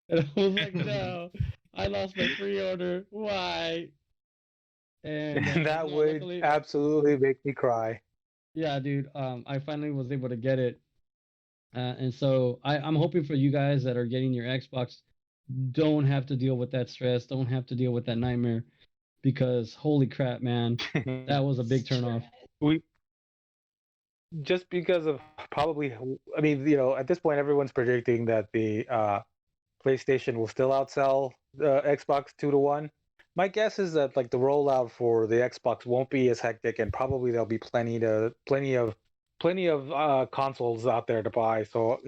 And I was like, no, I lost my pre-order. Why? And that would absolutely make me cry. Yeah, dude. I finally was able to get it, and so I'm hoping for you guys that are getting your Xbox, don't have to deal with that stress, don't have to deal with that nightmare, because holy crap, man, that was a big turnoff. Just because of probably, I mean, at this point, everyone's predicting that the PlayStation will still outsell the Xbox 2-1. My guess is that like the rollout for the Xbox won't be as hectic, and probably there'll be plenty of consoles out there to buy. So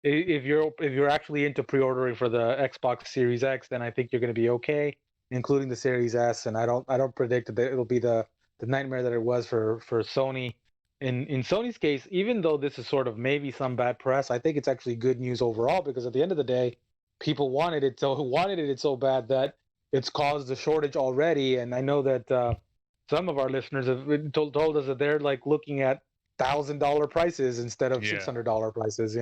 if you're actually into pre-ordering for the Xbox Series X, then I think you're going to be okay, including the Series S. And I don't predict that it'll be the nightmare that it was for Sony. In Sony's case, even though this is sort of maybe some bad press, I think it's actually good news overall, because at the end of the day, people wanted it so bad that it's caused a shortage already. And I know that some of our listeners have told us that they're like looking at $1,000 prices instead of $600 prices,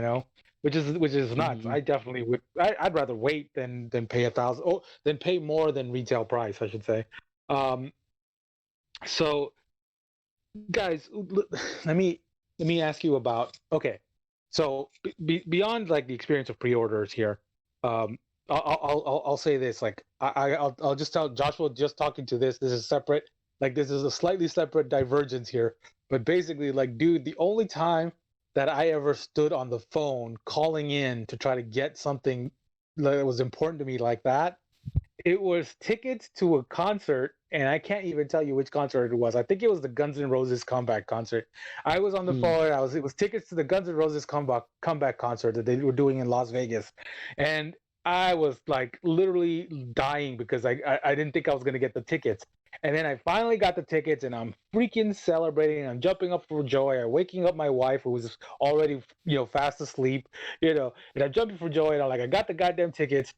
which is nuts. Mm-hmm. I definitely would. I'd rather wait than pay $1,000. Oh, than pay more than retail price, I should say. So, guys, let me ask you about. Okay, so beyond like the experience of pre-orders here, I'll say this. Like I'll just tell Joshua, just talking to this is separate. Like this is a slightly separate divergence here. But basically, like, dude, the only time that I ever stood on the phone calling in to try to get something that was important to me like that, it was tickets to a concert, and I can't even tell you which concert it was. I think it was the Guns N' Roses comeback concert. I was on the phone. It was tickets to the Guns N' Roses comeback concert that they were doing in Las Vegas, and I was like literally dying because I didn't think I was gonna get the tickets. And then I finally got the tickets, and I'm freaking celebrating. I'm jumping up for joy. I'm waking up my wife, who was already, fast asleep, and I'm jumping for joy. And I'm like, I got the goddamn tickets.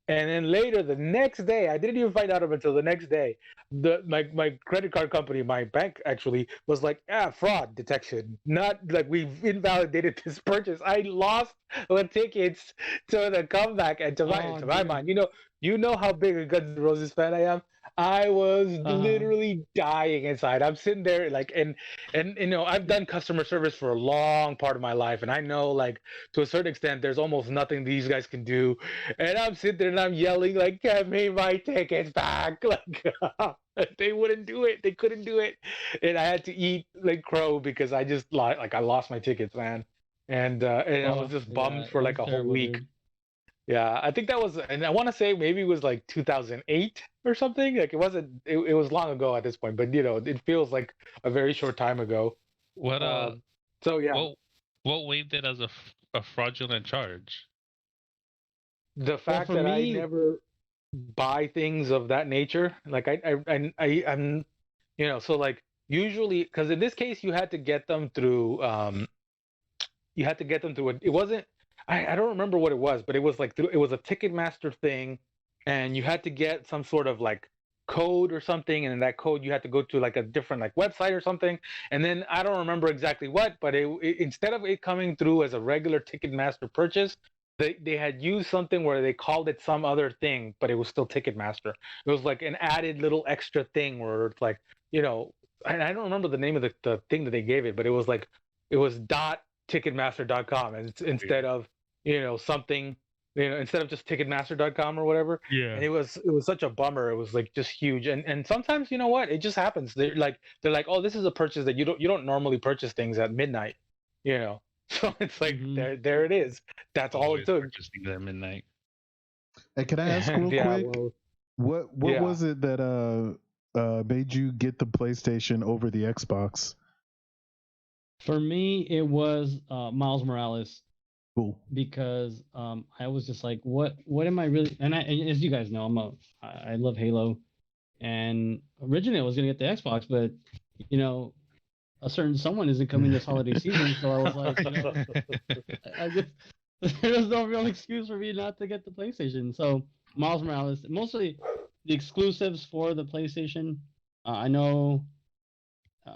And then later, the next day, I didn't even find out until the next day. My credit card company, my bank actually was like, fraud detection. Not like we've invalidated this purchase. I lost the tickets to the comeback, and to my mind, you know how big a Guns N' Roses fan I am. I was literally dying inside. I'm sitting there like, and I've done customer service for a long part of my life, and I know like to a certain extent, there's almost nothing these guys can do. And I'm sitting there and I'm yelling like, "Give me my tickets back!" Like they wouldn't do it. They couldn't do it, and I had to eat like crow because I just like I lost my tickets, man. And I was just bummed for like a whole week. Dude. Yeah, I think that was, and I want to say maybe it was like 2008 or something. Like it wasn't. It was long ago at this point, but it feels like a very short time ago. What So yeah, what waived it as a fraudulent charge? the fact for that I me- never buy things of that nature, like I'm, so like usually, because in this case you had to get them through, it wasn't, I don't remember what it was, but it was like it was a Ticketmaster thing, and you had to get some sort of like code or something, and in that code you had to go to like a different like website or something, and then I don't remember exactly what, but instead of it coming through as a regular Ticketmaster purchase, they had used something where they called it some other thing, but it was still Ticketmaster. It was like an added little extra thing where it's like, and I don't remember the name of the thing that they gave it, but it was like, it was .ticketmaster.com, and instead of, something, instead of just Ticketmaster.com or whatever. Yeah. And it was such a bummer. It was like just huge. And sometimes, you know what? It just happens. They're like, oh, this is a purchase that you don't normally purchase things at midnight, So it's like there it is. That's all it took. Purchasing them at midnight. Hey, can I ask real Yeah, quick? well, What yeah. was it that made you get the PlayStation over the Xbox? For me, it was Miles Morales Cool. because I was just like, what am I really? And as you guys know, I love Halo, and originally I was gonna get the Xbox, but a certain someone isn't coming this holiday season, so I was like, I just there was no real excuse for me not to get the PlayStation. So Miles Morales, mostly the exclusives for the PlayStation. I know,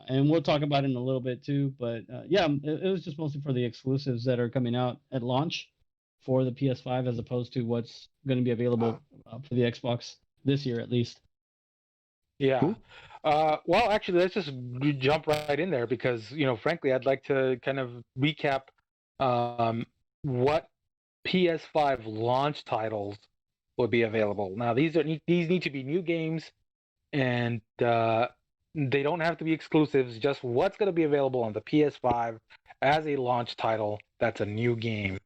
and we'll talk about it in a little bit too. But yeah, it was just mostly for the exclusives that are coming out at launch for the PS5, as opposed to what's going to be available for the Xbox this year, at least. Yeah. Cool. Well, actually, let's just jump right in there because, frankly, I'd like to kind of recap what PS5 launch titles will be available. Now, these need to be new games, and they don't have to be exclusives. Just what's going to be available on the PS5 as a launch title that's a new game.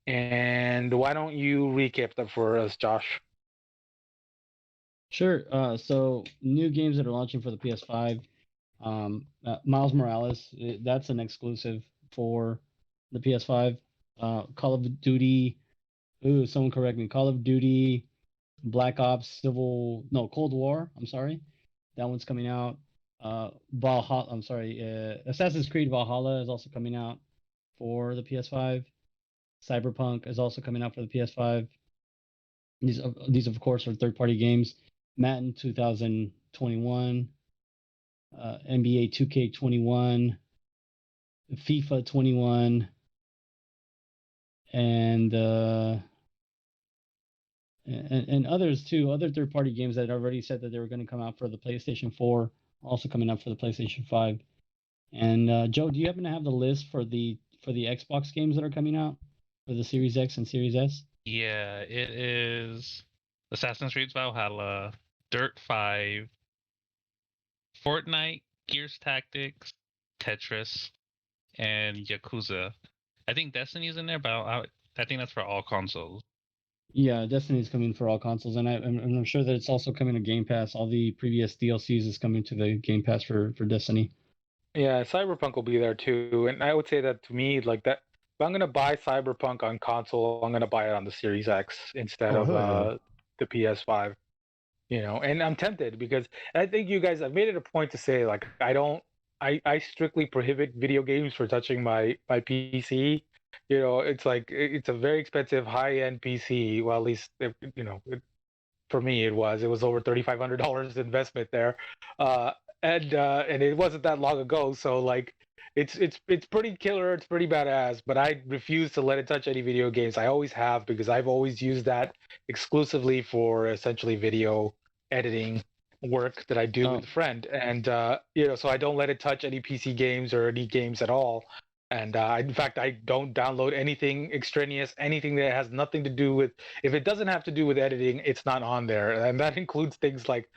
And why don't you recap that for us, Josh? Sure. So new games that are launching for the PS5. Miles Morales, that's an exclusive for the PS5. Call of Duty. Ooh, someone correct me. Call of Duty, Black Ops, Cold War. I'm sorry, that one's coming out. Valhalla. I'm sorry. Assassin's Creed Valhalla is also coming out for the PS5. Cyberpunk is also coming out for the PS5. These of course are third-party games. Madden 2021, NBA 2K21, FIFA 21, and others too. Other third-party games that already said that they were going to come out for the PlayStation 4, also coming out for the PlayStation 5. And Joe, do you happen to have the list for the Xbox games that are coming out for the Series X and Series S? Yeah, it is Assassin's Creed Valhalla, Dirt 5, Fortnite, Gears Tactics, Tetris, and Yakuza. I think Destiny's in there, but I think that's for all consoles. Yeah, Destiny's coming for all consoles, and I'm sure that it's also coming to Game Pass. All the previous DLCs is coming to the Game Pass for Destiny. Yeah, Cyberpunk will be there too, and I would say that to me, like that, if I'm gonna buy Cyberpunk on console, I'm gonna buy it on the Series X instead of the PS5. And I'm tempted because I think you guys, I've made it a point to say like I strictly prohibit video games for touching my PC. It's like it's a very expensive high-end PC. Well, at least for me it was over $3,500 investment there, uh, and it wasn't that long ago. So like, it's pretty killer. It's pretty badass. But I refuse to let it touch any video games. I always have because I've always used that exclusively for essentially video editing work that I do with a friend, and so I don't let it touch any PC games or any games at all. And in fact, I don't download anything extraneous, anything that has nothing to do with. If it doesn't have to do with editing, it's not on there, and that includes things like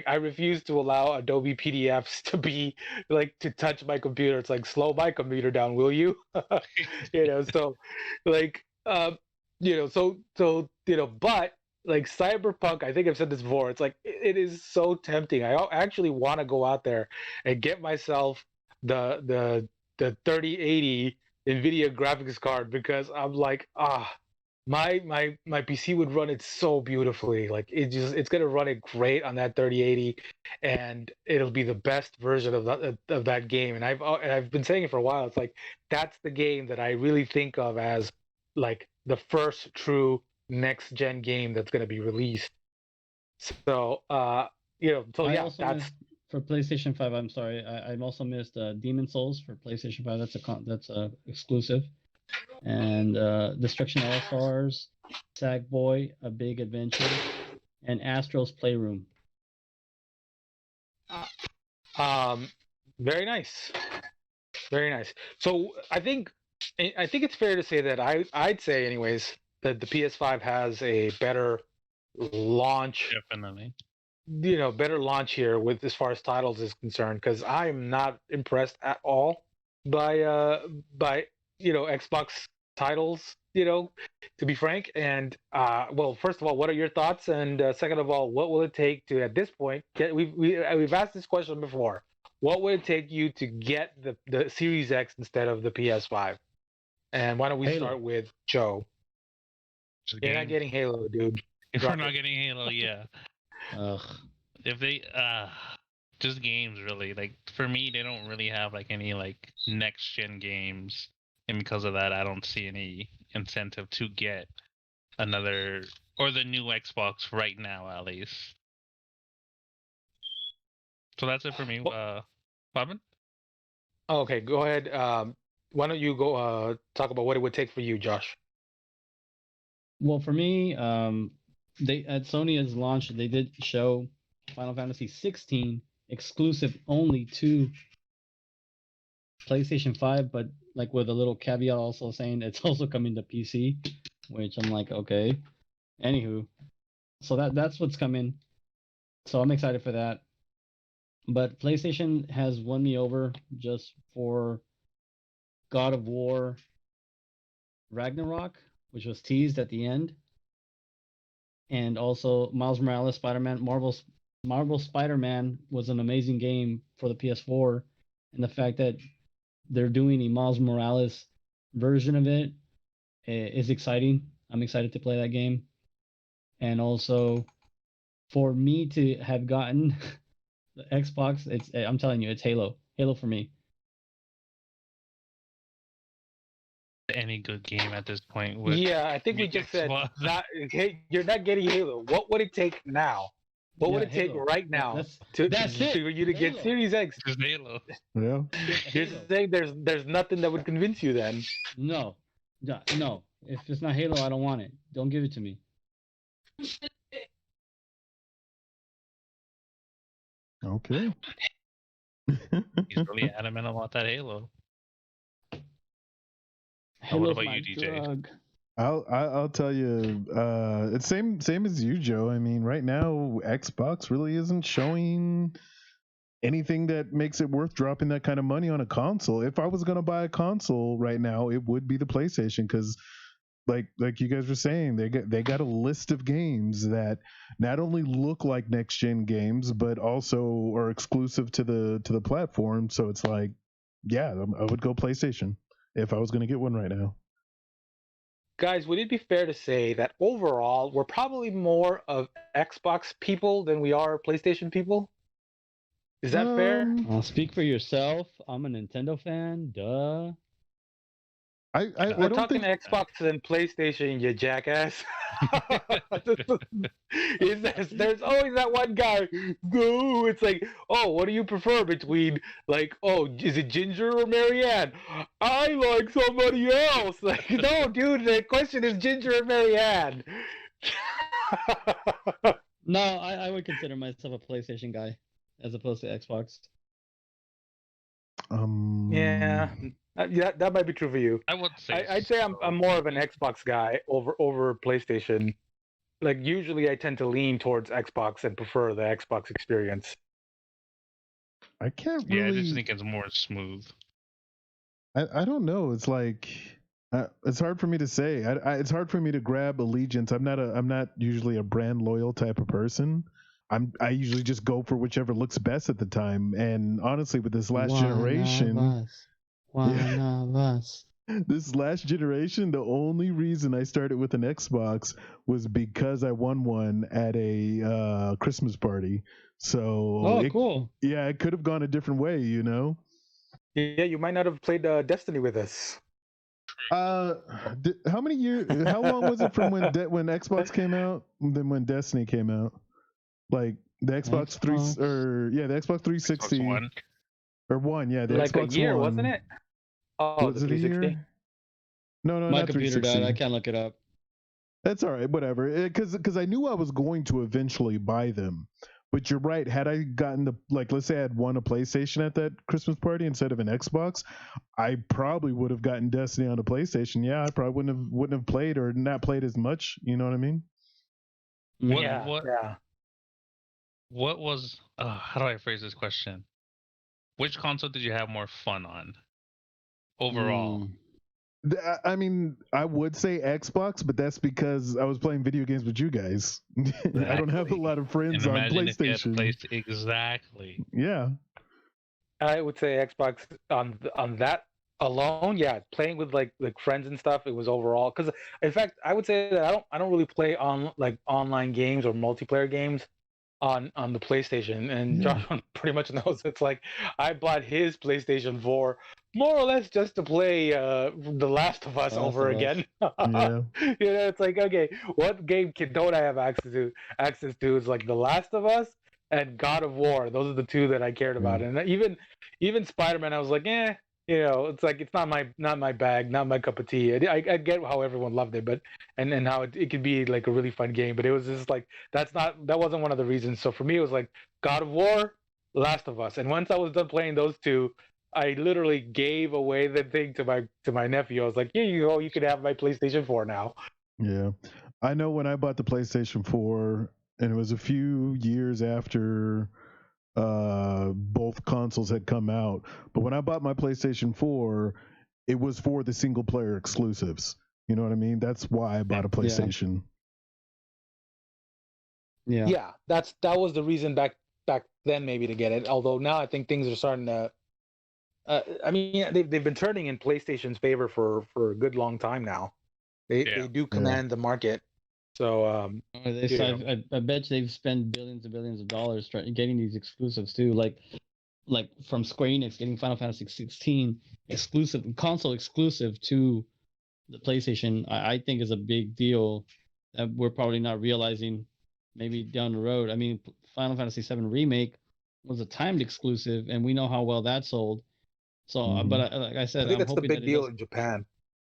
I refuse to allow Adobe PDFs to be like to touch my computer. It's like slow my computer down, will you? So like but like Cyberpunk, I think I've said this before. It's like it is so tempting. I actually want to go out there and get myself the 3080 NVIDIA graphics card because I'm like, my PC would run it so beautifully. Like it's gonna run it great on that 3080, and it'll be the best version of that game. And I've been saying it for a while. It's like that's the game that I really think of as like the first true next gen game that's gonna be released. So that's for PlayStation 5. I'm sorry, I also missed Demon Souls for PlayStation 5. That's a exclusive, and Destruction All Stars, Sackboy: A Big Adventure, and Astro's Playroom. Very nice, very nice. So I think it's fair to say that I'd say anyways that the PS5 has a better launch. Definitely. Better launch here with as far as titles is concerned, because I'm not impressed at all by Xbox titles, to be frank. And well, first of all, what are your thoughts? And second of all, what will it take to at this point we've asked this question before. What would it take you to get the Series X instead of the PS5? And why don't we start with Joe? You're not getting Halo, dude. If we're not getting Halo, yeah. If they just games really, like for me they don't really have like any like next gen games, and because of that I don't see any incentive to get another or the new Xbox right now at least. So that's it for me. Bobbin? Okay, go ahead. Why don't you go talk about what it would take for you, Josh? Well, for me, they at Sony's launch they did show Final Fantasy 16 exclusive only to PlayStation 5, but like with a little caveat also saying it's also coming to PC, which I'm like, okay. Anywho, so that's what's coming. So I'm excited for that. But PlayStation has won me over just for God of War Ragnarok, which was teased at the end. And also Miles Morales Spider-Man. Marvel Spider-Man was an amazing game for the PS4, and the fact that they're doing a Miles Morales version of it is exciting. I'm excited to play that game. And also, for me to have gotten the Xbox, I'm telling you, it's Halo. Halo for me. Any good game at this point. Yeah, I think we just said you're not getting Halo. What would it take now? What would it take right now for you to get Series X? Just Halo. Yeah. You're saying there's nothing that would convince you then? No. If it's not Halo, I don't want it. Don't give it to me. Okay. He's really adamant about that Halo. What about you, DJ? Drug. I'll tell you, it's same as you, Joe. I mean, right now Xbox really isn't showing anything that makes it worth dropping that kind of money on a console. If I was gonna buy a console right now, it would be the PlayStation, because like you guys were saying, they got a list of games that not only look like next gen games, but also are exclusive to the platform. So it's like, yeah, I would go PlayStation if I was gonna get one right now. Guys, would it be fair to say that overall we're probably more of Xbox people than we are PlayStation people? Is that fair? I'll speak for yourself. I'm a Nintendo fan. Duh. We're don't talking think. Xbox and PlayStation, you jackass. There's always that one guy. Go. It's like, oh, what do you prefer between, like, oh, is it Ginger or Marianne? I like somebody else. Like, no, dude, the question is Ginger or Marianne. No, I would consider myself a PlayStation guy as opposed to Xbox. Yeah, that might be true for you. I would say. I'd say I'm more of an Xbox guy over PlayStation. Like usually, I tend to lean towards Xbox and prefer the Xbox experience. I can't Yeah, I really. just think it's more smooth. I don't know. It's like it's hard for me to say. It's hard for me to grab allegiance. I'm not usually a brand loyal type of person. I usually just go for whichever looks best at the time. And honestly, with this last generation, One of us. this last generation, the only reason I started with an Xbox was because I won one at a Christmas party. So Cool. Yeah, it could have gone a different way, you know. Yeah, you might not have played Destiny with us. How many years? How long was it from when Xbox came out, then when Destiny came out? Like the Xbox 3 or the Xbox 360 Xbox One. or one, yeah, the Like Xbox a year, One. wasn't it? Oh, Was the it a 360. year? No, My not computer 360. died. I can't look it up. That's all right, whatever. Because I knew I was going to eventually buy them. But you're right. Had I gotten let's say I had won a PlayStation at that Christmas party instead of an Xbox, I probably would have gotten Destiny on the PlayStation. Yeah, I probably wouldn't have played or not played as much. You know what I mean? Yeah. What was? How do I phrase this question? Which console did you have more fun on overall? I mean, I would say Xbox, but that's because I was playing video games with you guys. I don't have a lot of friends on PlayStation. Exactly. Yeah. I would say Xbox on that alone. Yeah, playing with like friends and stuff. It was overall because, in fact, I would say that I don't really play on like online games or multiplayer games on the PlayStation. And Josh pretty much knows it's like I bought his PlayStation 4 more or less just to play The Last of Us over again. Yeah. It's like, okay, what game don't I have access to? It's like The Last of Us and God of War. Those are the two that I cared about. And even Spider-Man, I was like, it's like it's not my bag, not my cup of tea. I get how everyone loved it, but and how it could be like a really fun game, but it was just like that wasn't one of the reasons. So for me, it was like God of War, Last of Us, and once I was done playing those two, I literally gave away the thing to my nephew. I was like, here you go, you could have my PlayStation 4 now. Yeah, I know when I bought the PlayStation 4, and it was a few years after both consoles had come out, but when I bought my PlayStation 4, it was for the single player exclusives. You know what I mean? That's why I bought a PlayStation. Yeah, that was the reason back then maybe to get it. Although now I think things are starting to I mean, they've been turning in PlayStation's favor for a good long time now. They do command the market. So I bet they've spent billions and billions of dollars getting these exclusives too. Like from Square Enix getting Final Fantasy 16 exclusive console exclusive to the PlayStation, I think is a big deal that we're probably not realizing maybe down the road. I mean, Final Fantasy 7 Remake was a timed exclusive, and we know how well that sold. So, but like I said, I think I'm that's the hoping big deal in Japan.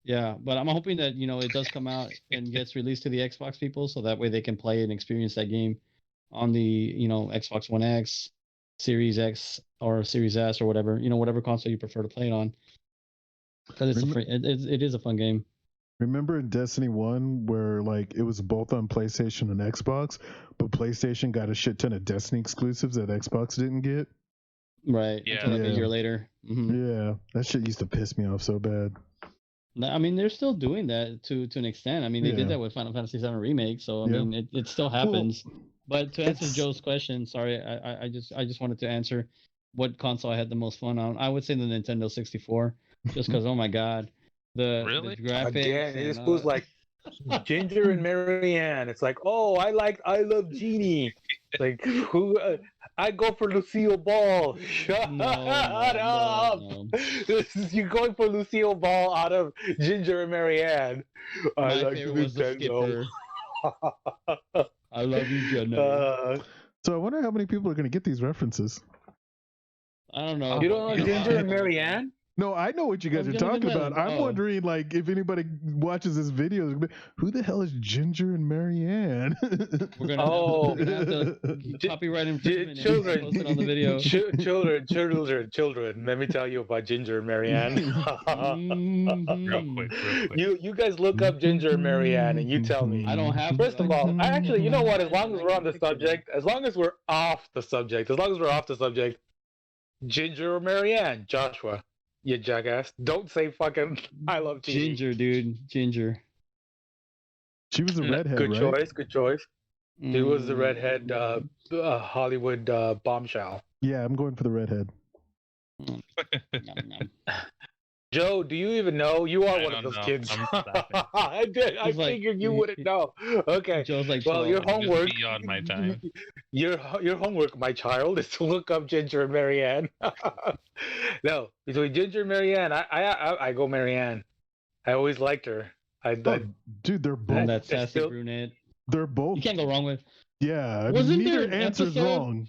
Yeah, but I'm hoping that it does come out and gets released to the Xbox people, so that way they can play and experience that game on the Xbox One X, Series X, or Series S, or whatever whatever console you prefer to play it on. Because it is a fun game. Remember in Destiny 1 where like it was both on PlayStation and Xbox, but PlayStation got a shit ton of Destiny exclusives that Xbox didn't get? Right. Yeah. Until like a year later. Mm-hmm. Yeah, that shit used to piss me off so bad. I mean, they're still doing that to an extent. I mean, they did that with Final Fantasy VII Remake, so I mean, it still happens. But to answer Joe's question, sorry, I just wanted to answer what console I had the most fun on. I would say the Nintendo 64, just because oh my god, the graphics. Again, this was like Ginger and Marianne. It's like, oh, I love Genie. Like who? I go for Lucille Ball. Shut up! no. You're going for Lucille Ball out of Ginger and Marianne. I My like favorite was the Nintendo. skipper. I love you, Jenna. So I wonder how many people are going to get these references. I don't know. You don't know Ginger and Marianne? No, I know what you guys are Gonna talking get about. mad. I'm Oh. wondering, like, if anybody watches this video, who the hell is Ginger and Marianne? We're gonna, Oh. we're gonna have to copyright infringement and children. post it on the video. Children. Let me tell you about Ginger and Marianne. Mhm. Real quick. You guys look up Ginger and Marianne and you tell me. I don't have. First of all, I actually, you know what? As long as we're on the Picture subject, as long as we're off the subject, Ginger or Marianne, Joshua, you jackass. Don't say fucking I love TV. Ginger, dude. Ginger. She was a redhead, Good right? choice. She was the Mm. redhead Hollywood bombshell. Yeah, I'm going for the redhead. Nom, nom. Joe, do you even know? You are I one of don't those know. kids. I'm laughing. I did. I He's like- figured you wouldn't know. Okay. Joe's like, Well, 12. your It's just homework. beyond my time. Your homework, my child, is to look up Ginger and Marianne. No, between Ginger and Marianne, I go Marianne. I always liked her. Oh, dude, they're And both. that It's sassy still- brunette. They're both. You can't go wrong with. Yeah, I mean, Wasn't there neither an answer's episode- wrong.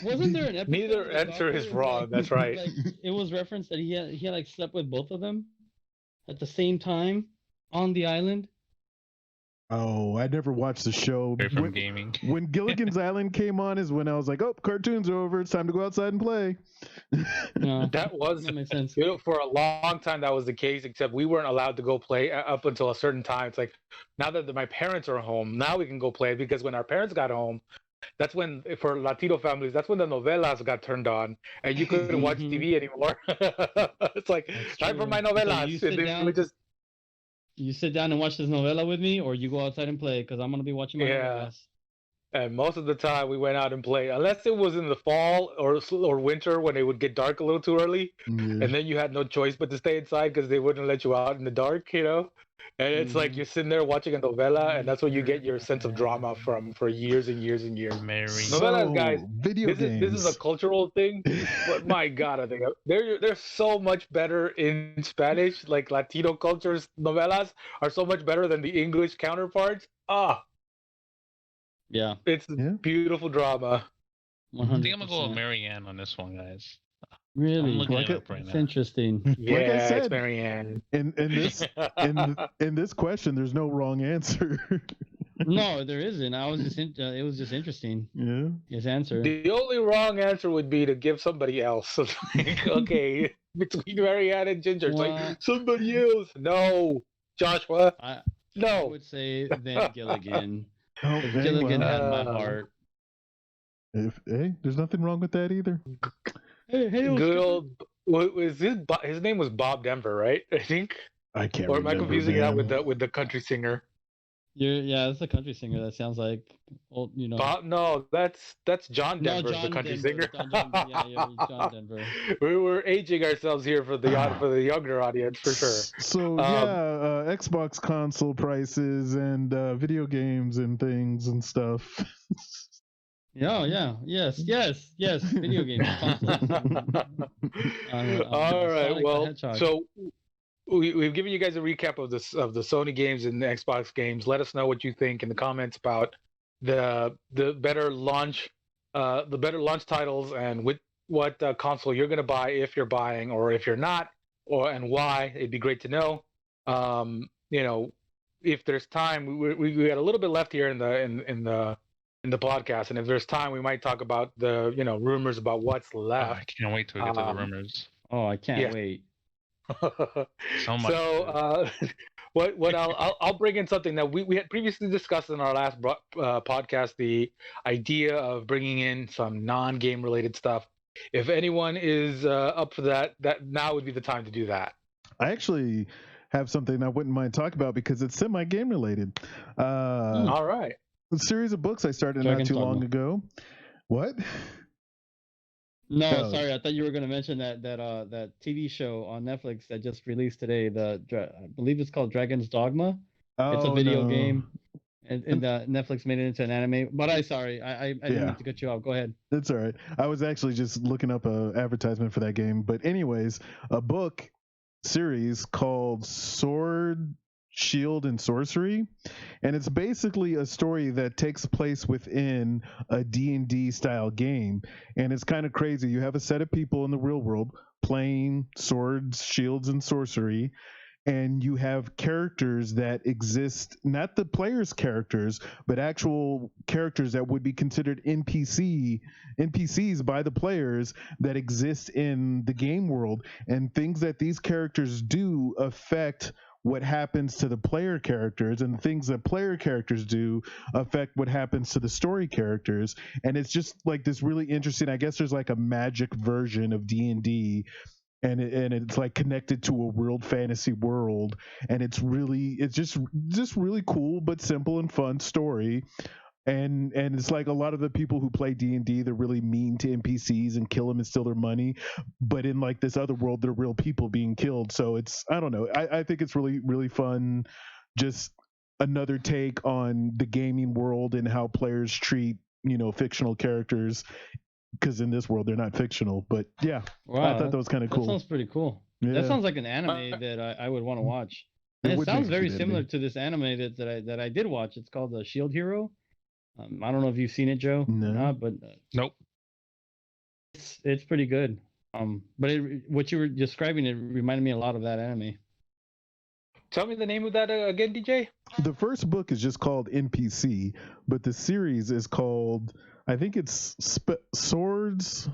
Wasn't there an episode? Neither with the answer is doctor wrong. where, That's right. Like, it was referenced that he had like slept with both of them at the same time on the island. Oh, I never watched the show. Straight from gaming. When Gilligan's Island came on is when I was like, oh, cartoons are over. It's time to go outside and play. No, That was that makes sense. You know, for a long time that was the case, except we weren't allowed to go play up until a certain time. It's like now that my parents are home, now we can go play, because when our parents got home, that's when, for Latino families, that's when the novelas got turned on and you couldn't watch Mhm. TV anymore. It's like That's time for true. my So novelas. you And sit then down- we just You sit down and watch this novella with me, or you go outside and play, because I'm gonna be watching my Yeah. novellas. and most of the time we went out and played, unless it was in the fall or winter when it would get dark a little too early. Yeah. And then you had no choice but to stay inside because they wouldn't let you out in the dark, you know. And it's like Mhm. you're sitting there watching a novella, and that's where you get your sense of drama from for years and years and years. Mary. Novellas, guys, video This games. is a cultural thing, but my God, I think they're so much better in Spanish. Like Latino cultures, novellas are so much better than the English counterparts. Yeah, It's Yeah. beautiful drama. 100%. I think I'm gonna go with Marianne on this one, guys. Really? I'm looking Like it it- up right That's now. interesting. Yeah, I said, it's Marianne. in this in this question, there's no wrong answer. No, there isn't. I was just it was just interesting. Yeah. His answer. The only wrong answer would be to give somebody else. Like, okay, between Marianne and Ginger, it's Well- like somebody else. No, Joshua. I No. would say Van Gilligan. Oh, If dang, Gilligan well, had my heart. hey, there's nothing wrong with that either. Hey, Good old. Was his name was Bob Denver, right? I think. I can't Or am I remember, confusing it out man. with the country singer? Yeah, it's a country singer that sounds like old, you know. Bob? No, that's John No, Denver, John the country Denver. singer. Yeah, John Denver. We're aging ourselves here for the younger audience for sure. So Xbox console prices and video games and things and stuff. Yes. Video games. All right. Sonic the Well, Hedgehog. so we've given you guys a recap of the Sony games and the Xbox games. Let us know what you think in the comments about the better launch titles and what console you're going to buy, if you're buying or if you're not, and why. It'd be great to know. You know, if there's time, we got a little bit left here in the podcast, and if there's time, we might talk about the rumors about what's Oh, I left. can't wait to get to the Um, rumors. Oh, I can't yeah. wait. So much. So what I'll bring in something that we had previously discussed in our last podcast, the idea of bringing in some non-game related stuff. If anyone is up for that now would be the time to do that. I actually have something I wouldn't mind talking about because it's semi-game related. All right. A series of books I started Dragon's not too long Dogma. ago. What? No, No. sorry. I thought you were going to mention that TV show on Netflix that just released today. I believe it's called Dragon's Dogma. It's a Oh, video no. game. and Netflix made it into an anime. But I didn't mean to cut you off. Go ahead. It's all right. I was actually just looking up a advertisement for that game. But anyways, a book series called Sword, Shield, and Sorcery, and it's basically a story that takes place within a D&D style game, and it's kind of crazy. You have a set of people in the real world playing swords, shields, and sorcery, and you have characters that exist, not the players' characters, but actual characters that would be considered NPCs by the players that exist in the game world, and things that these characters do affect what happens to the player characters, and things that player characters do affect what happens to the story characters. And it's just like this really interesting, I guess there's like a magic version of D&D, and it's like connected to a world fantasy world, and it's just really cool but simple and fun story. And it's like a lot of the people who play D&D, they're really mean to NPCs and kill them and steal their money, but in like this other world, they're real people being killed. So it's, I don't know, I think it's really, really fun, just another take on the gaming world and how players treat, fictional characters, because in this world they're not fictional. But yeah, Wow, I thought that was kind of cool. That sounds pretty cool. Yeah. That sounds like an anime that I would want to watch. And it sounds very similar to this anime that I did watch. It's called The Shield Hero. I don't know if you've seen it, Joe. No. Or not, but Nope. it's pretty good. But what you were describing, it reminded me a lot of that anime. Tell me the name of that again, DJ. The first book is just called NPC, but the series is called, I think it's Swords,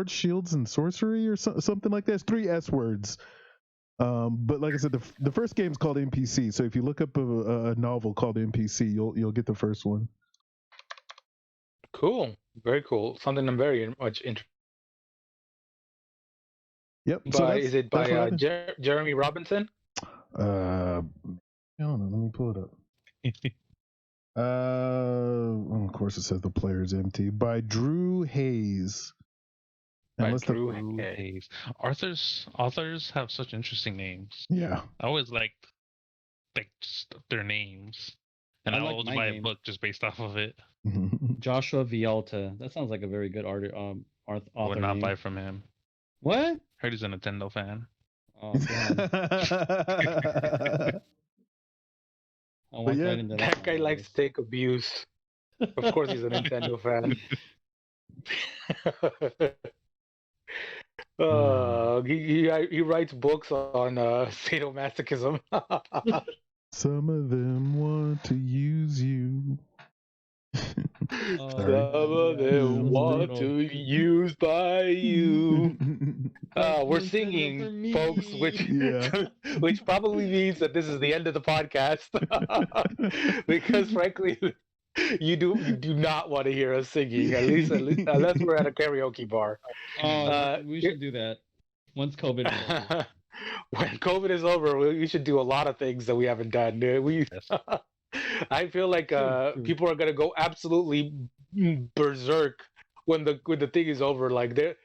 Shields, and Sorcery, or something like that. It's 3 S words. But like I said, the first game is called NPC. So if you look up a novel called NPC, you'll get the first one. Cool, very cool. Something I'm very much interested. Yep. Is it by Jeremy Robinson? I don't know. Let me pull it up. Well, of course, it says the player is empty. By Drew Hayes. Drew Hayes. Authors have such interesting names. Yeah. I always liked just their names, and I always buy a book just based off of it. Joshua Vialta. That sounds like a very good author. I would not buy from him. What? Heard he's a Nintendo fan. Oh, God. That guy likes to take abuse. Of course, he's a Nintendo fan. He writes books on sadomasochism. Some of them want to use you. Some of them want to be used by you. We're singing, folks, which probably means that this is the end of the podcast. Because frankly, you do not want to hear us singing, at least unless we're at a karaoke bar. We should do that once COVID is over. When COVID is over, we should do a lot of things that we haven't done. I feel like people are gonna go absolutely berserk when the thing is over. Like the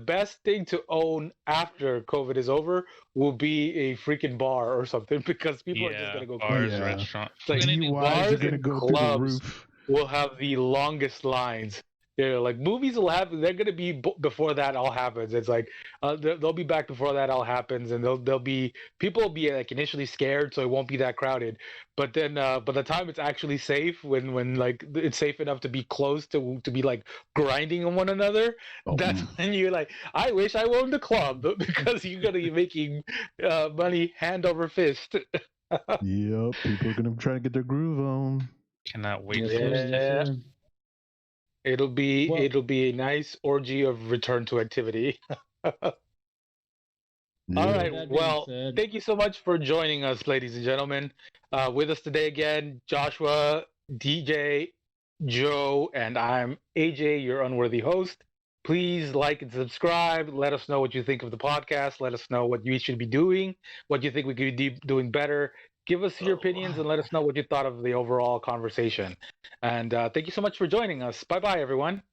best thing to own after COVID is over will be a freaking bar or something, because people are just gonna go bars, restaurants. Like bars and clubs will have the longest lines. Yeah, like movies they're gonna be before that all happens. It's like they'll be back before that all happens, and people will be like initially scared, so it won't be that crowded. But then by the time it's actually safe, when like it's safe enough to be close to be like grinding on one another, that's when you're like, I wish I owned a club, because you're gonna be making money hand over fist. Yep, people are gonna try to get their groove on. Cannot wait. Yeah. It'll be a nice orgy of return to activity. All right. Well, thank you so much for joining us, ladies and gentlemen. With us today again, Joshua, DJ, Joe, and I'm AJ, your unworthy host. Please like and subscribe. Let us know what you think of the podcast. Let us know what you should be doing, what you think we could be doing better. Give us your opinions and let us know what you thought of the overall conversation. And thank you so much for joining us. Bye-bye, everyone.